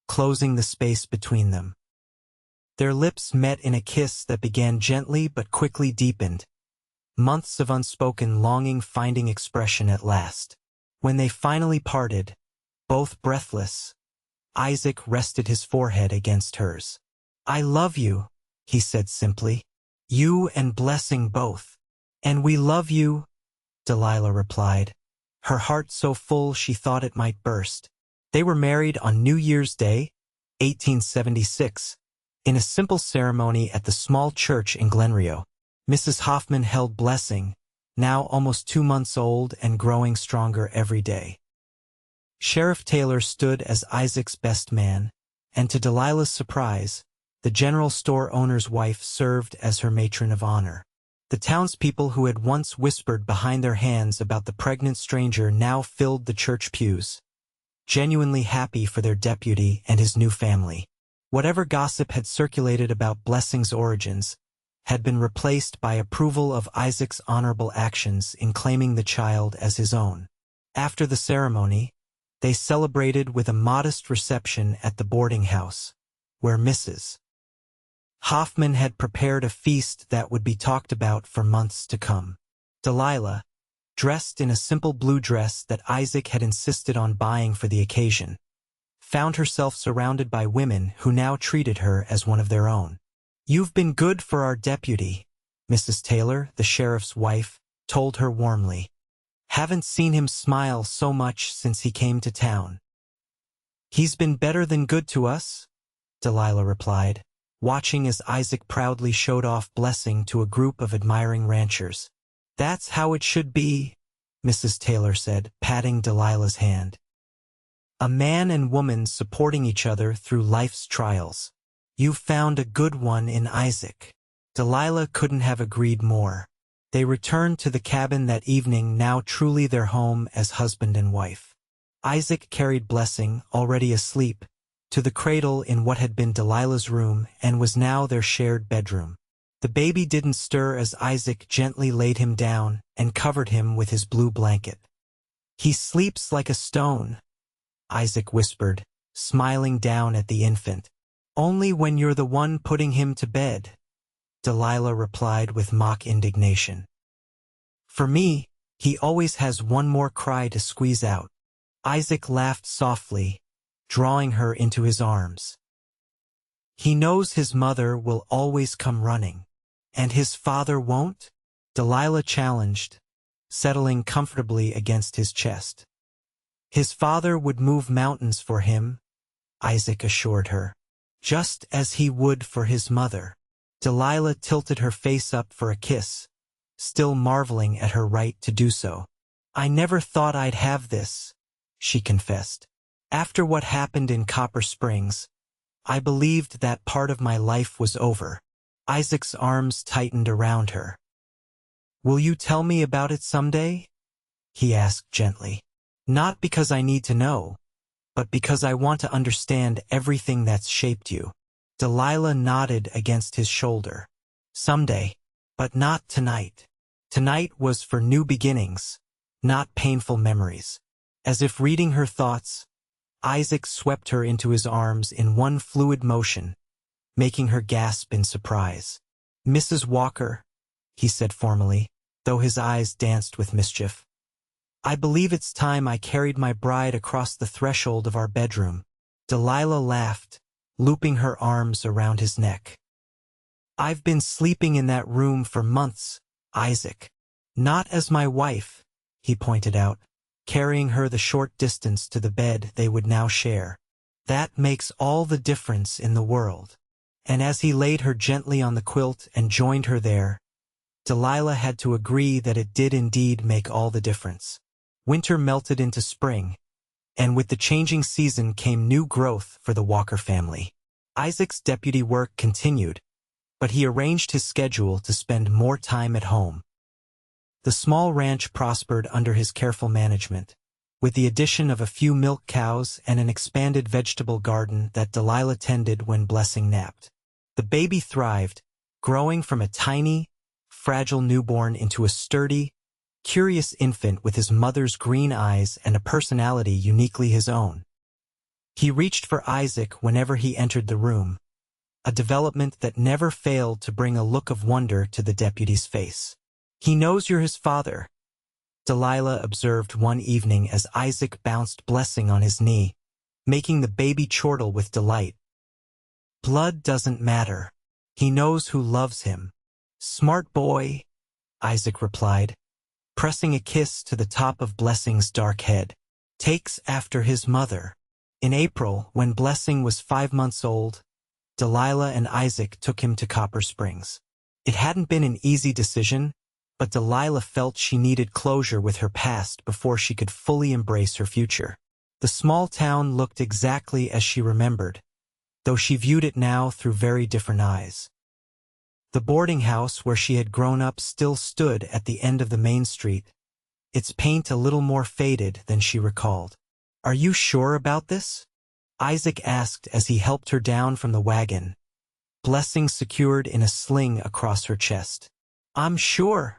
closing the space between them. Their lips met in a kiss that began gently but quickly deepened, months of unspoken longing finding expression at last. When they finally parted, both breathless, Isaac rested his forehead against hers. "I love you," he said simply. "You and Blessing both." "And we love you," Delilah replied, her heart so full she thought it might burst. They were married on New Year's Day, 1876, in a simple ceremony at the small church in Glenrio. Mrs. Hoffman held Blessing, now almost 2 months old and growing stronger every day. Sheriff Taylor stood as Isaac's best man, and to Delilah's surprise, the general store owner's wife served as her matron of honor. The townspeople who had once whispered behind their hands about the pregnant stranger now filled the church pews, genuinely happy for their deputy and his new family. Whatever gossip had circulated about Blessing's origins had been replaced by approval of Isaac's honorable actions in claiming the child as his own. After the ceremony, they celebrated with a modest reception at the boarding house, where Mrs. Hoffman had prepared a feast that would be talked about for months to come. Delilah, dressed in a simple blue dress that Isaac had insisted on buying for the occasion, found herself surrounded by women who now treated her as one of their own. "You've been good for our deputy," Mrs. Taylor, the sheriff's wife, told her warmly. "Haven't seen him smile so much since he came to town." "He's been better than good to us," Delilah replied, watching as Isaac proudly showed off Blessing to a group of admiring ranchers. "That's how it should be," Mrs. Taylor said, patting Delilah's hand. "A man and woman supporting each other through life's trials. You've found a good one in Isaac." Delilah couldn't have agreed more. They returned to the cabin that evening, now truly their home as husband and wife. Isaac carried Blessing, already asleep, to the cradle in what had been Delilah's room and was now their shared bedroom. The baby didn't stir as Isaac gently laid him down and covered him with his blue blanket. "He sleeps like a stone," Isaac whispered, smiling down at the infant. "Only when you're the one putting him to bed," Delilah replied with mock indignation. "For me, he always has one more cry to squeeze out." Isaac laughed softly, drawing her into his arms. "He knows his mother will always come running. And his father won't?" Delilah challenged, settling comfortably against his chest. His father would move mountains for him, Isaac assured her, just as he would for his mother. Delilah tilted her face up for a kiss, still marveling at her right to do so. I never thought I'd have this, she confessed. After what happened in Copper Springs, I believed that part of my life was over. Isaac's arms tightened around her. Will you tell me about it someday? He asked gently. Not because I need to know, but because I want to understand everything that's shaped you. Delilah nodded against his shoulder. Someday, but not tonight. Tonight was for new beginnings, not painful memories. As if reading her thoughts, Isaac swept her into his arms in one fluid motion, making her gasp in surprise. Mrs. Walker, he said formally, though his eyes danced with mischief. I believe it's time I carried my bride across the threshold of our bedroom. Delilah laughed, looping her arms around his neck. I've been sleeping in that room for months, Isaac. Not as my wife, he pointed out, carrying her the short distance to the bed they would now share. That makes all the difference in the world. And as he laid her gently on the quilt and joined her there, Delilah had to agree that it did indeed make all the difference. Winter melted into spring, and with the changing season came new growth for the Walker family. Isaac's deputy work continued, but he arranged his schedule to spend more time at home. The small ranch prospered under his careful management, with the addition of a few milk cows and an expanded vegetable garden that Delilah tended when Blessing napped. The baby thrived, growing from a tiny, fragile newborn into a sturdy, curious infant with his mother's green eyes and a personality uniquely his own. He reached for Isaac whenever he entered the room, a development that never failed to bring a look of wonder to the deputy's face. He knows you're his father, Delilah observed one evening as Isaac bounced Blessing on his knee, making the baby chortle with delight. Blood doesn't matter. He knows who loves him. Smart boy, Isaac replied, pressing a kiss to the top of Blessing's dark head. Takes after his mother. In April, when Blessing was 5 months old, Delilah and Isaac took him to Copper Springs. It hadn't been an easy decision, but Delilah felt she needed closure with her past before she could fully embrace her future. The small town looked exactly as she remembered, though she viewed it now through very different eyes. The boarding house where she had grown up still stood at the end of the main street, its paint a little more faded than she recalled. Are you sure about this? Isaac asked as he helped her down from the wagon, Blessing secured in a sling across her chest. I'm sure,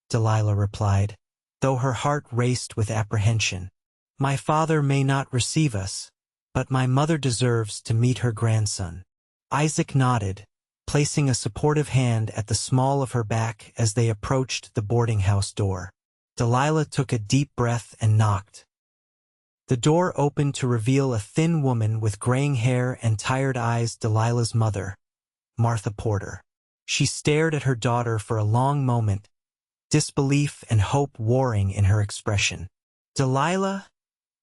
Delilah replied, though her heart raced with apprehension. My father may not receive us, but my mother deserves to meet her grandson. Isaac nodded, placing a supportive hand at the small of her back as they approached the boarding house door. Delilah took a deep breath and knocked. The door opened to reveal a thin woman with graying hair and tired eyes, Delilah's mother, Martha Porter. She stared at her daughter for a long moment, disbelief and hope warring in her expression. Delilah,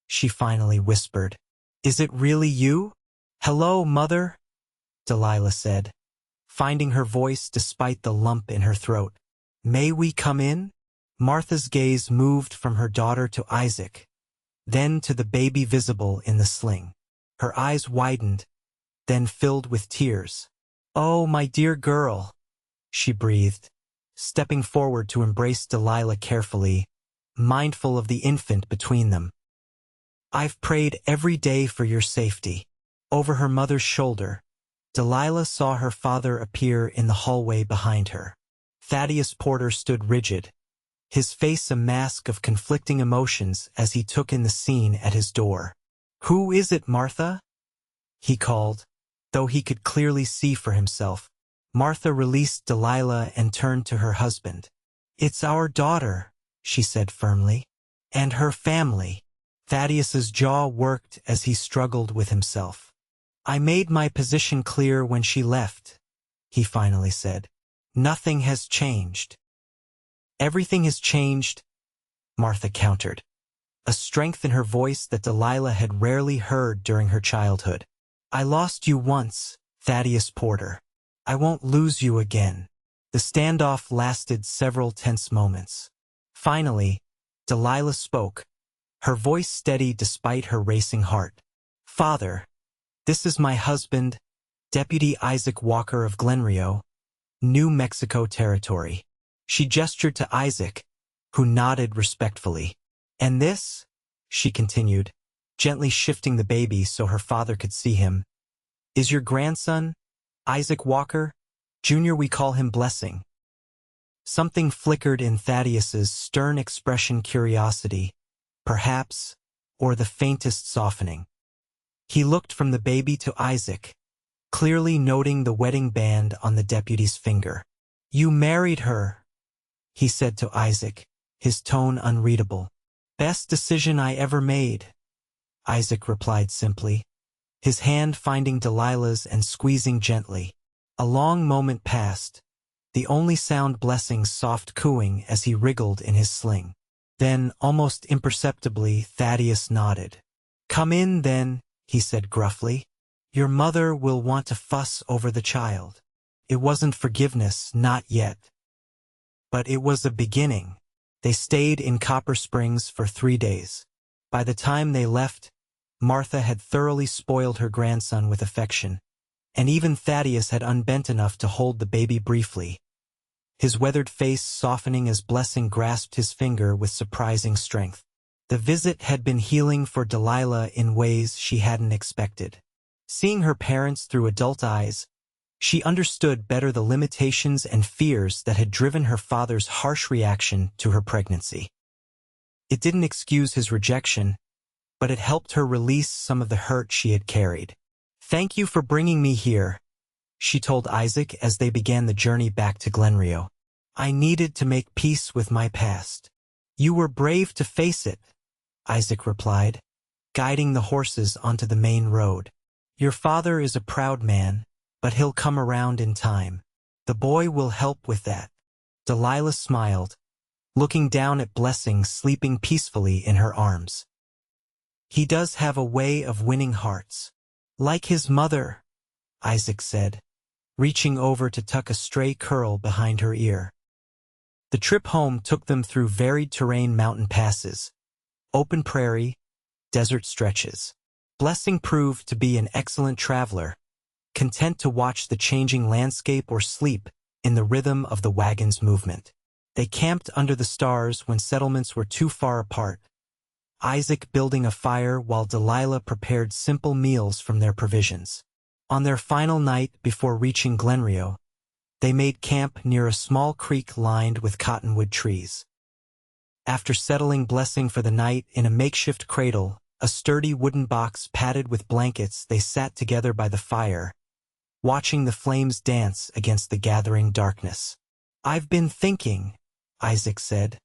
she finally whispered, is it really you? Hello, Mother, Delilah said, finding her voice despite the lump in her throat. May we come in? Martha's gaze moved from her daughter to Isaac, then to the baby visible in the sling. Her eyes widened, then filled with tears. Oh, my dear girl, she breathed, stepping forward to embrace Delilah carefully, mindful of the infant between them. I've prayed every day for your safety. Over her mother's shoulder, Delilah saw her father appear in the hallway behind her. Thaddeus Porter stood rigid, his face a mask of conflicting emotions as he took in the scene at his door. Who is it, Martha? He called, though he could clearly see for himself. Martha released Delilah and turned to her husband. It's our daughter, she said firmly. And her family. Thaddeus's jaw worked as he struggled with himself. I made my position clear when she left, he finally said. Nothing has changed. Everything has changed, Martha countered. a strength in her voice that Delilah had rarely heard during her childhood. "I lost you once, Thaddeus Porter. I won't lose you again." The standoff lasted several tense moments. Finally, Delilah spoke, her voice steady despite her racing heart. "Father, this is my husband, Deputy Isaac Walker of Glenrio, New Mexico Territory." She gestured to Isaac, who nodded respectfully. "And this," she continued, gently shifting the baby so her father could see him, "is your grandson, Isaac Walker? Junior, we call him Blessing." Something flickered in Thaddeus's stern expression, curiosity, perhaps, or the faintest softening. He looked from the baby to Isaac, clearly noting the wedding band on the deputy's finger. "You married her," he said to Isaac, his tone unreadable. "Best decision I ever made," Isaac replied simply, his hand finding Delilah's and squeezing gently. A long moment passed, the only sound Blessing's soft cooing as he wriggled in his sling. Then, almost imperceptibly, Thaddeus nodded. "Come in, then," he said gruffly. "Your mother will want to fuss over the child." It wasn't forgiveness, not yet. But it was a beginning. They stayed in Copper Springs for 3 days. By the time they left, Martha had thoroughly spoiled her grandson with affection, and even Thaddeus had unbent enough to hold the baby briefly, his weathered face softening as Blessing grasped his finger with surprising strength. The visit had been healing for Delilah in ways she hadn't expected. Seeing her parents through adult eyes, she understood better the limitations and fears that had driven her father's harsh reaction to her pregnancy. It didn't excuse his rejection, but it helped her release some of the hurt she had carried. "Thank you for bringing me here," she told Isaac as they began the journey back to Glenrio. "I needed to make peace with my past." "You were brave to face it," Isaac replied, guiding the horses onto the main road. "Your father is a proud man, but he'll come around in time. The boy will help with that." Delilah smiled, looking down at Blessing sleeping peacefully in her arms. "He does have a way of winning hearts. Like his mother," Isaac said, reaching over to tuck a stray curl behind her ear. The trip home took them through varied terrain, mountain passes, open prairie, desert stretches. Blessing proved to be an excellent traveler, content to watch the changing landscape or sleep in the rhythm of the wagon's movement. They camped under the stars when settlements were too far apart, Isaac building a fire while Delilah prepared simple meals from their provisions. On their final night before reaching Glenrio, they made camp near a small creek lined with cottonwood trees. After settling Blessing for the night in a makeshift cradle, a sturdy wooden box padded with blankets, they sat together by the fire, watching the flames dance against the gathering darkness. "I've been thinking," Isaac said,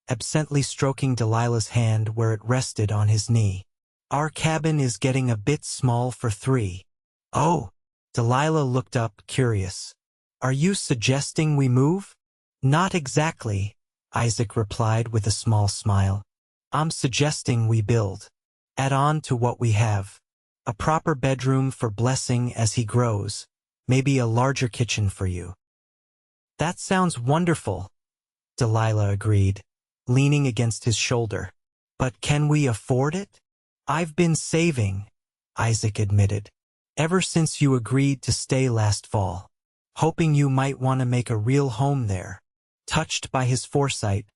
absently stroking Delilah's hand where it rested on his knee. "Our cabin is getting a bit small for 3. "Oh," Delilah looked up, curious. "Are you suggesting we move?" "Not exactly," Isaac replied with a small smile. "I'm suggesting we build. Add on to what we have. A proper bedroom for Blessing as he grows, maybe a larger kitchen for you." "That sounds wonderful," Delilah agreed, leaning against his shoulder. "But can we afford it?" "I've been saving," Isaac admitted, "ever since you agreed to stay last fall, hoping you might want to make a real home there." Touched by his foresight,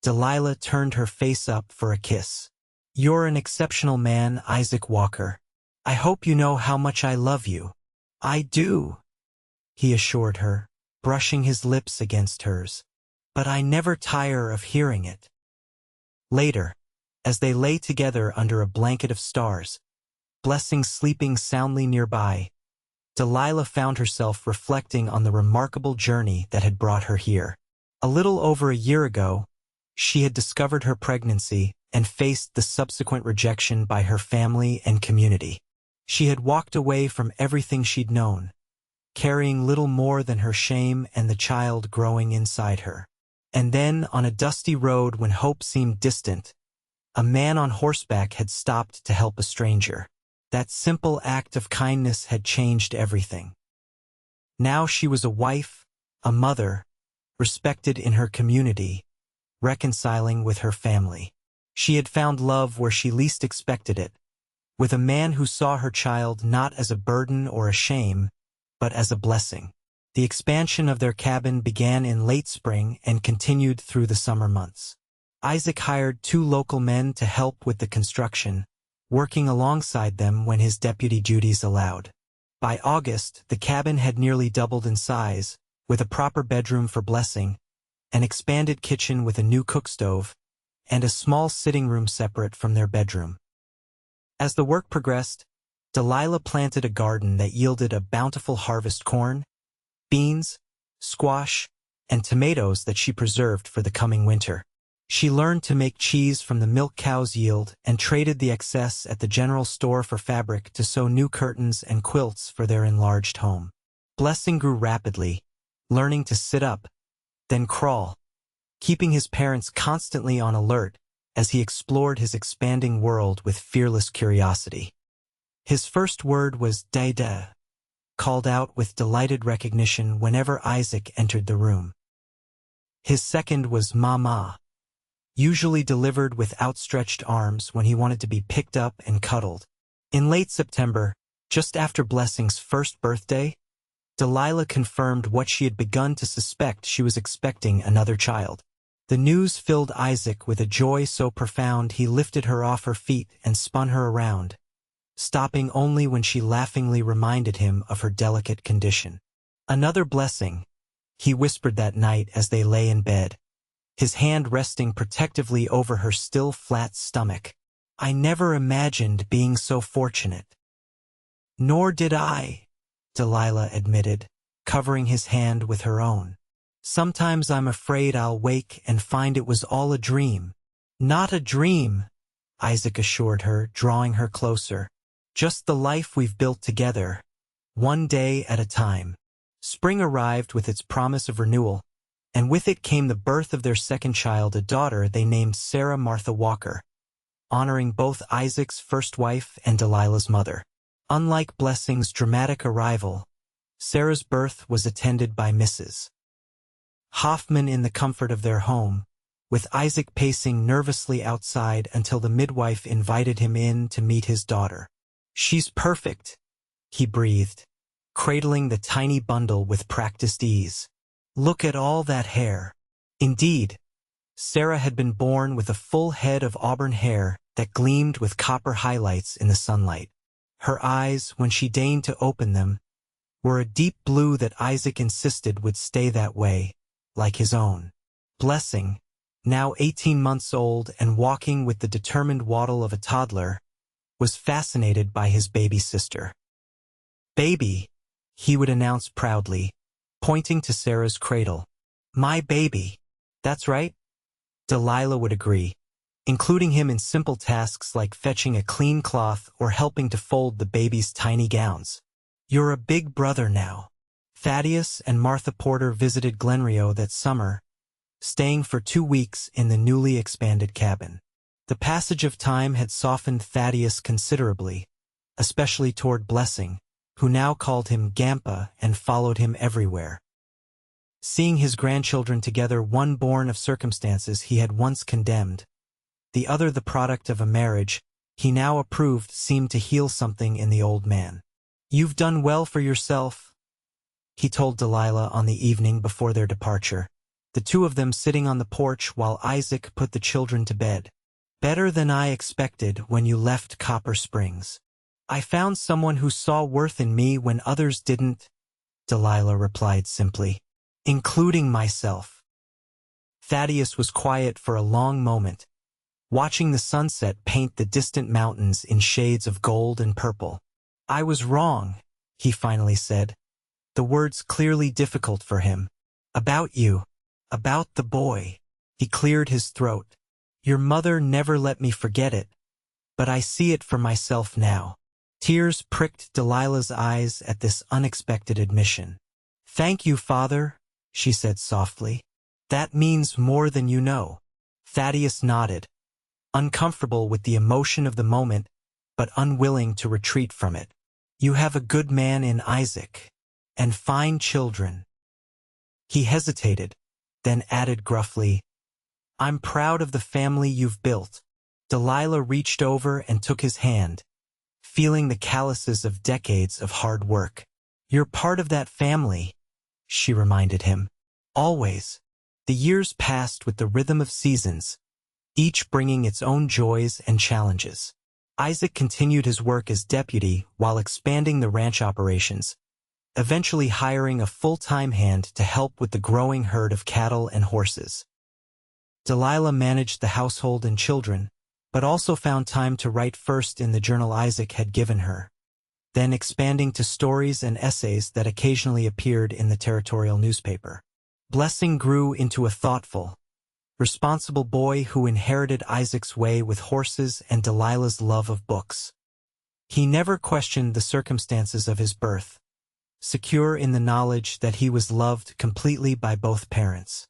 Delilah turned her face up for a kiss. "You're an exceptional man, Isaac Walker. I hope you know how much I love you." "I do," he assured her, brushing his lips against hers. "But I never tire of hearing it." Later, as they lay together under a blanket of stars, Blessing sleeping soundly nearby, Delilah found herself reflecting on the remarkable journey that had brought her here. A little over a year ago, she had discovered her pregnancy and faced the subsequent rejection by her family and community. She had walked away from everything she'd known, carrying little more than her shame and the child growing inside her. And then, on a dusty road when hope seemed distant, A man on horseback had stopped to help a stranger. That simple act of kindness had changed everything. Now she was a wife, a mother, respected in her community, reconciling with her family. She had found love where she least expected it, with a man who saw her child not as a burden or a shame, but as a blessing. The expansion of their cabin began in late spring and continued through the summer months. Isaac hired 2 local men to help with the construction, working alongside them when his deputy duties allowed. By August, the cabin had nearly doubled in size, with a proper bedroom for Blessing, an expanded kitchen with a new cook stove, and a small sitting room separate from their bedroom. As the work progressed, Delilah planted a garden that yielded a bountiful harvest: corn, beans, squash, and tomatoes that she preserved for the coming winter. She learned to make cheese from the milk cows' yield and traded the excess at the general store for fabric to sew new curtains and quilts for their enlarged home. Blessing grew rapidly, learning to sit up, then crawl, keeping his parents constantly on alert as he explored his expanding world with fearless curiosity. His first word was "Dada," called out with delighted recognition whenever Isaac entered the room. His second was "Mama," usually delivered with outstretched arms when he wanted to be picked up and cuddled. In late September, just after Blessing's first birthday, Delilah confirmed what she had begun to suspect: she was expecting another child. The news filled Isaac with a joy so profound he lifted her off her feet and spun her around, stopping only when she laughingly reminded him of her delicate condition. "Another blessing," he whispered that night as they lay in bed, his hand resting protectively over her still flat stomach. "I never imagined being so fortunate." "Nor did I," Delilah admitted, covering his hand with her own. "Sometimes I'm afraid I'll wake and find it was all a dream." "Not a dream," Isaac assured her, drawing her closer. "Just the life we've built together, one day at a time." Spring arrived with its promise of renewal, and with it came the birth of their second child, a daughter they named Sarah Martha Walker, honoring both Isaac's first wife and Delilah's mother. Unlike Blessing's dramatic arrival, Sarah's birth was attended by Mrs. Hoffman in the comfort of their home, with Isaac pacing nervously outside until the midwife invited him in to meet his daughter. "She's perfect," he breathed, cradling the tiny bundle with practiced ease. "Look at all that hair." Indeed, Sarah had been born with a full head of auburn hair that gleamed with copper highlights in the sunlight. Her eyes, when she deigned to open them, were a deep blue that Isaac insisted would stay that way, like his own. Blessing, now 18 months old and walking with the determined waddle of a toddler, was fascinated by his baby sister. "Baby," he would announce proudly, pointing to Sarah's cradle. "My baby." "That's right," Delilah would agree, including him in simple tasks like fetching a clean cloth or helping to fold the baby's tiny gowns. "You're a big brother now." Thaddeus and Martha Porter visited Glenrio that summer, staying for 2 weeks in the newly expanded cabin. The passage of time had softened Thaddeus considerably, especially toward Blessing, who now called him Gampa and followed him everywhere. Seeing his grandchildren together, one born of circumstances he had once condemned, the other the product of a marriage he now approved, seemed to heal something in the old man. "You've done well for yourself," he told Delilah on the evening before their departure, the two of them sitting on the porch while Isaac put the children to bed. "Better than I expected when you left Copper Springs." "I found someone who saw worth in me when others didn't," Delilah replied simply, "including myself." Thaddeus was quiet for a long moment, watching the sunset paint the distant mountains in shades of gold and purple. "I was wrong," he finally said, the words clearly difficult for him. "About you. About the boy." He cleared his throat. "Your mother never let me forget it, but I see it for myself now." Tears pricked Delilah's eyes at this unexpected admission. "Thank you, Father," she said softly. "That means more than you know." Thaddeus nodded, uncomfortable with the emotion of the moment, but unwilling to retreat from it. You have a good man in Isaac, and fine children. He hesitated, then added gruffly, I'm proud of the family you've built. Delilah reached over and took his hand, feeling the calluses of decades of hard work. You're part of that family, she reminded him. Always. The years passed with the rhythm of seasons, each bringing its own joys and challenges. Isaac continued his work as deputy while expanding the ranch operations, eventually hiring a full-time hand to help with the growing herd of cattle and horses. Delilah managed the household and children, but also found time to write first in the journal Isaac had given her, then expanding to stories and essays that occasionally appeared in the territorial newspaper. Blessing grew into a thoughtful, responsible boy who inherited Isaac's way with horses and Delilah's love of books. He never questioned the circumstances of his birth, secure in the knowledge that he was loved completely by both parents.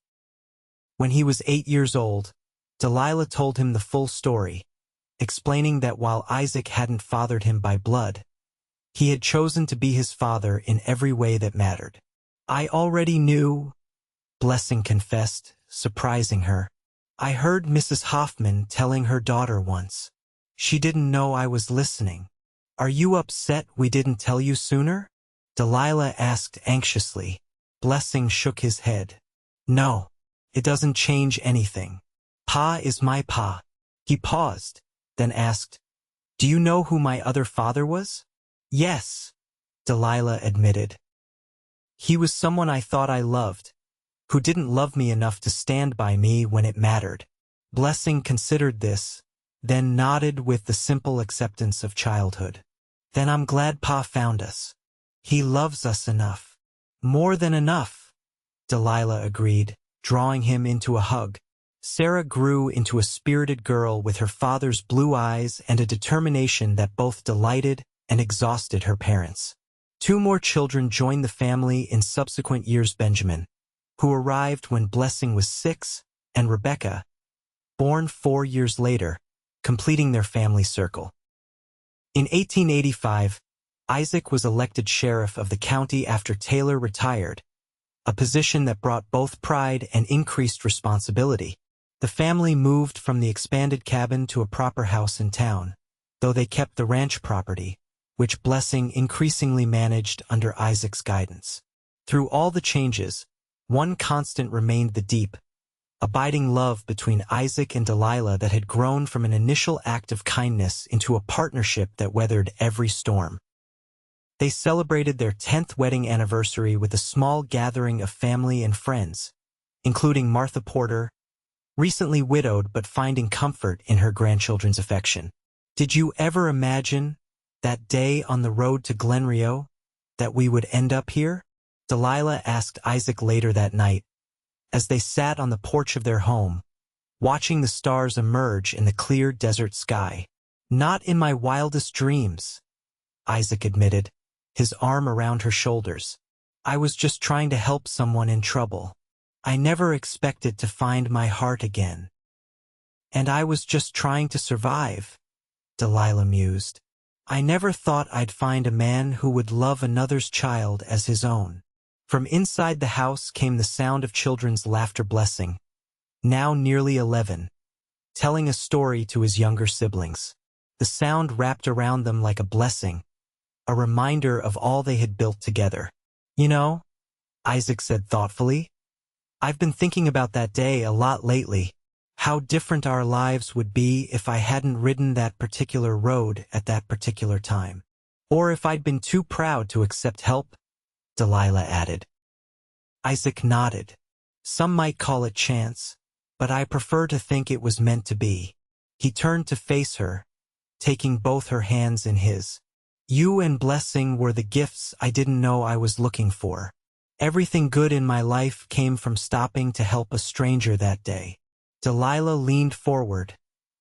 When he was 8 years old, Delilah told him the full story, explaining that while Isaac hadn't fathered him by blood, he had chosen to be his father in every way that mattered. I already knew, Blessing confessed, surprising her. I heard Mrs. Hoffman telling her daughter once. She didn't know I was listening. Are you upset we didn't tell you sooner? Delilah asked anxiously. Blessing shook his head. No, it doesn't change anything. Pa is my pa. He paused, then asked, Do you know who my other father was? Yes, Delilah admitted. He was someone I thought I loved, who didn't love me enough to stand by me when it mattered. Blessing considered this, then nodded with the simple acceptance of childhood. Then I'm glad Pa found us. He loves us enough. More than enough, Delilah agreed, drawing him into a hug. Sarah grew into a spirited girl with her father's blue eyes and a determination that both delighted and exhausted her parents. 2 more children joined the family in subsequent years. Benjamin, who arrived when Blessing was 6, and Rebecca, born 4 years later, completing their family circle. In 1885, Isaac was elected sheriff of the county after Taylor retired, a position that brought both pride and increased responsibility. The family moved from the expanded cabin to a proper house in town, though they kept the ranch property, which Blessing increasingly managed under Isaac's guidance. Through all the changes, one constant remained: the deep, abiding love between Isaac and Delilah that had grown from an initial act of kindness into a partnership that weathered every storm. They celebrated their 10th wedding anniversary with a small gathering of family and friends, including Martha Porter, recently widowed but finding comfort in her grandchildren's affection. Did you ever imagine, that day on the road to Glen Rio, that we would end up here? Delilah asked Isaac later that night, as they sat on the porch of their home, watching the stars emerge in the clear desert sky. Not in my wildest dreams, Isaac admitted, his arm around her shoulders. I was just trying to help someone in trouble. I never expected to find my heart again. And I was just trying to survive, Delilah mused. I never thought I'd find a man who would love another's child as his own. From inside the house came the sound of children's laughter. Blessing, now nearly 11, telling a story to his younger siblings. The sound wrapped around them like a blessing, a reminder of all they had built together. You know, Isaac said thoughtfully, I've been thinking about that day a lot lately, how different our lives would be if I hadn't ridden that particular road at that particular time. Or if I'd been too proud to accept help, Delilah added. Isaac nodded. Some might call it chance, but I prefer to think it was meant to be. He turned to face her, taking both her hands in his. You and Blessing were the gifts I didn't know I was looking for. Everything good in my life came from stopping to help a stranger that day. Delilah leaned forward,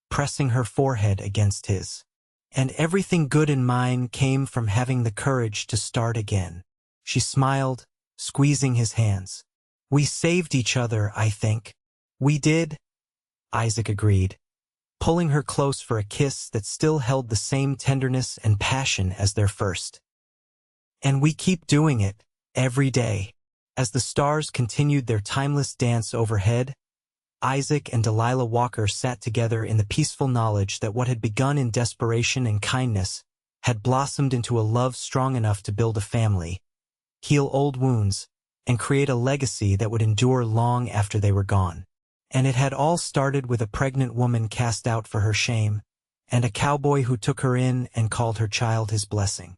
pressing her forehead against his. And everything good in mine came from having the courage to start again. She smiled, squeezing his hands. We saved each other, I think. We did, Isaac agreed, pulling her close for a kiss that still held the same tenderness and passion as their first. And we keep doing it, every day. As the stars continued their timeless dance overhead, Isaac and Delilah Walker sat together in the peaceful knowledge that what had begun in desperation and kindness had blossomed into a love strong enough to build a family, heal old wounds, and create a legacy that would endure long after they were gone. And it had all started with a pregnant woman cast out for her shame, and a cowboy who took her in and called her child his blessing.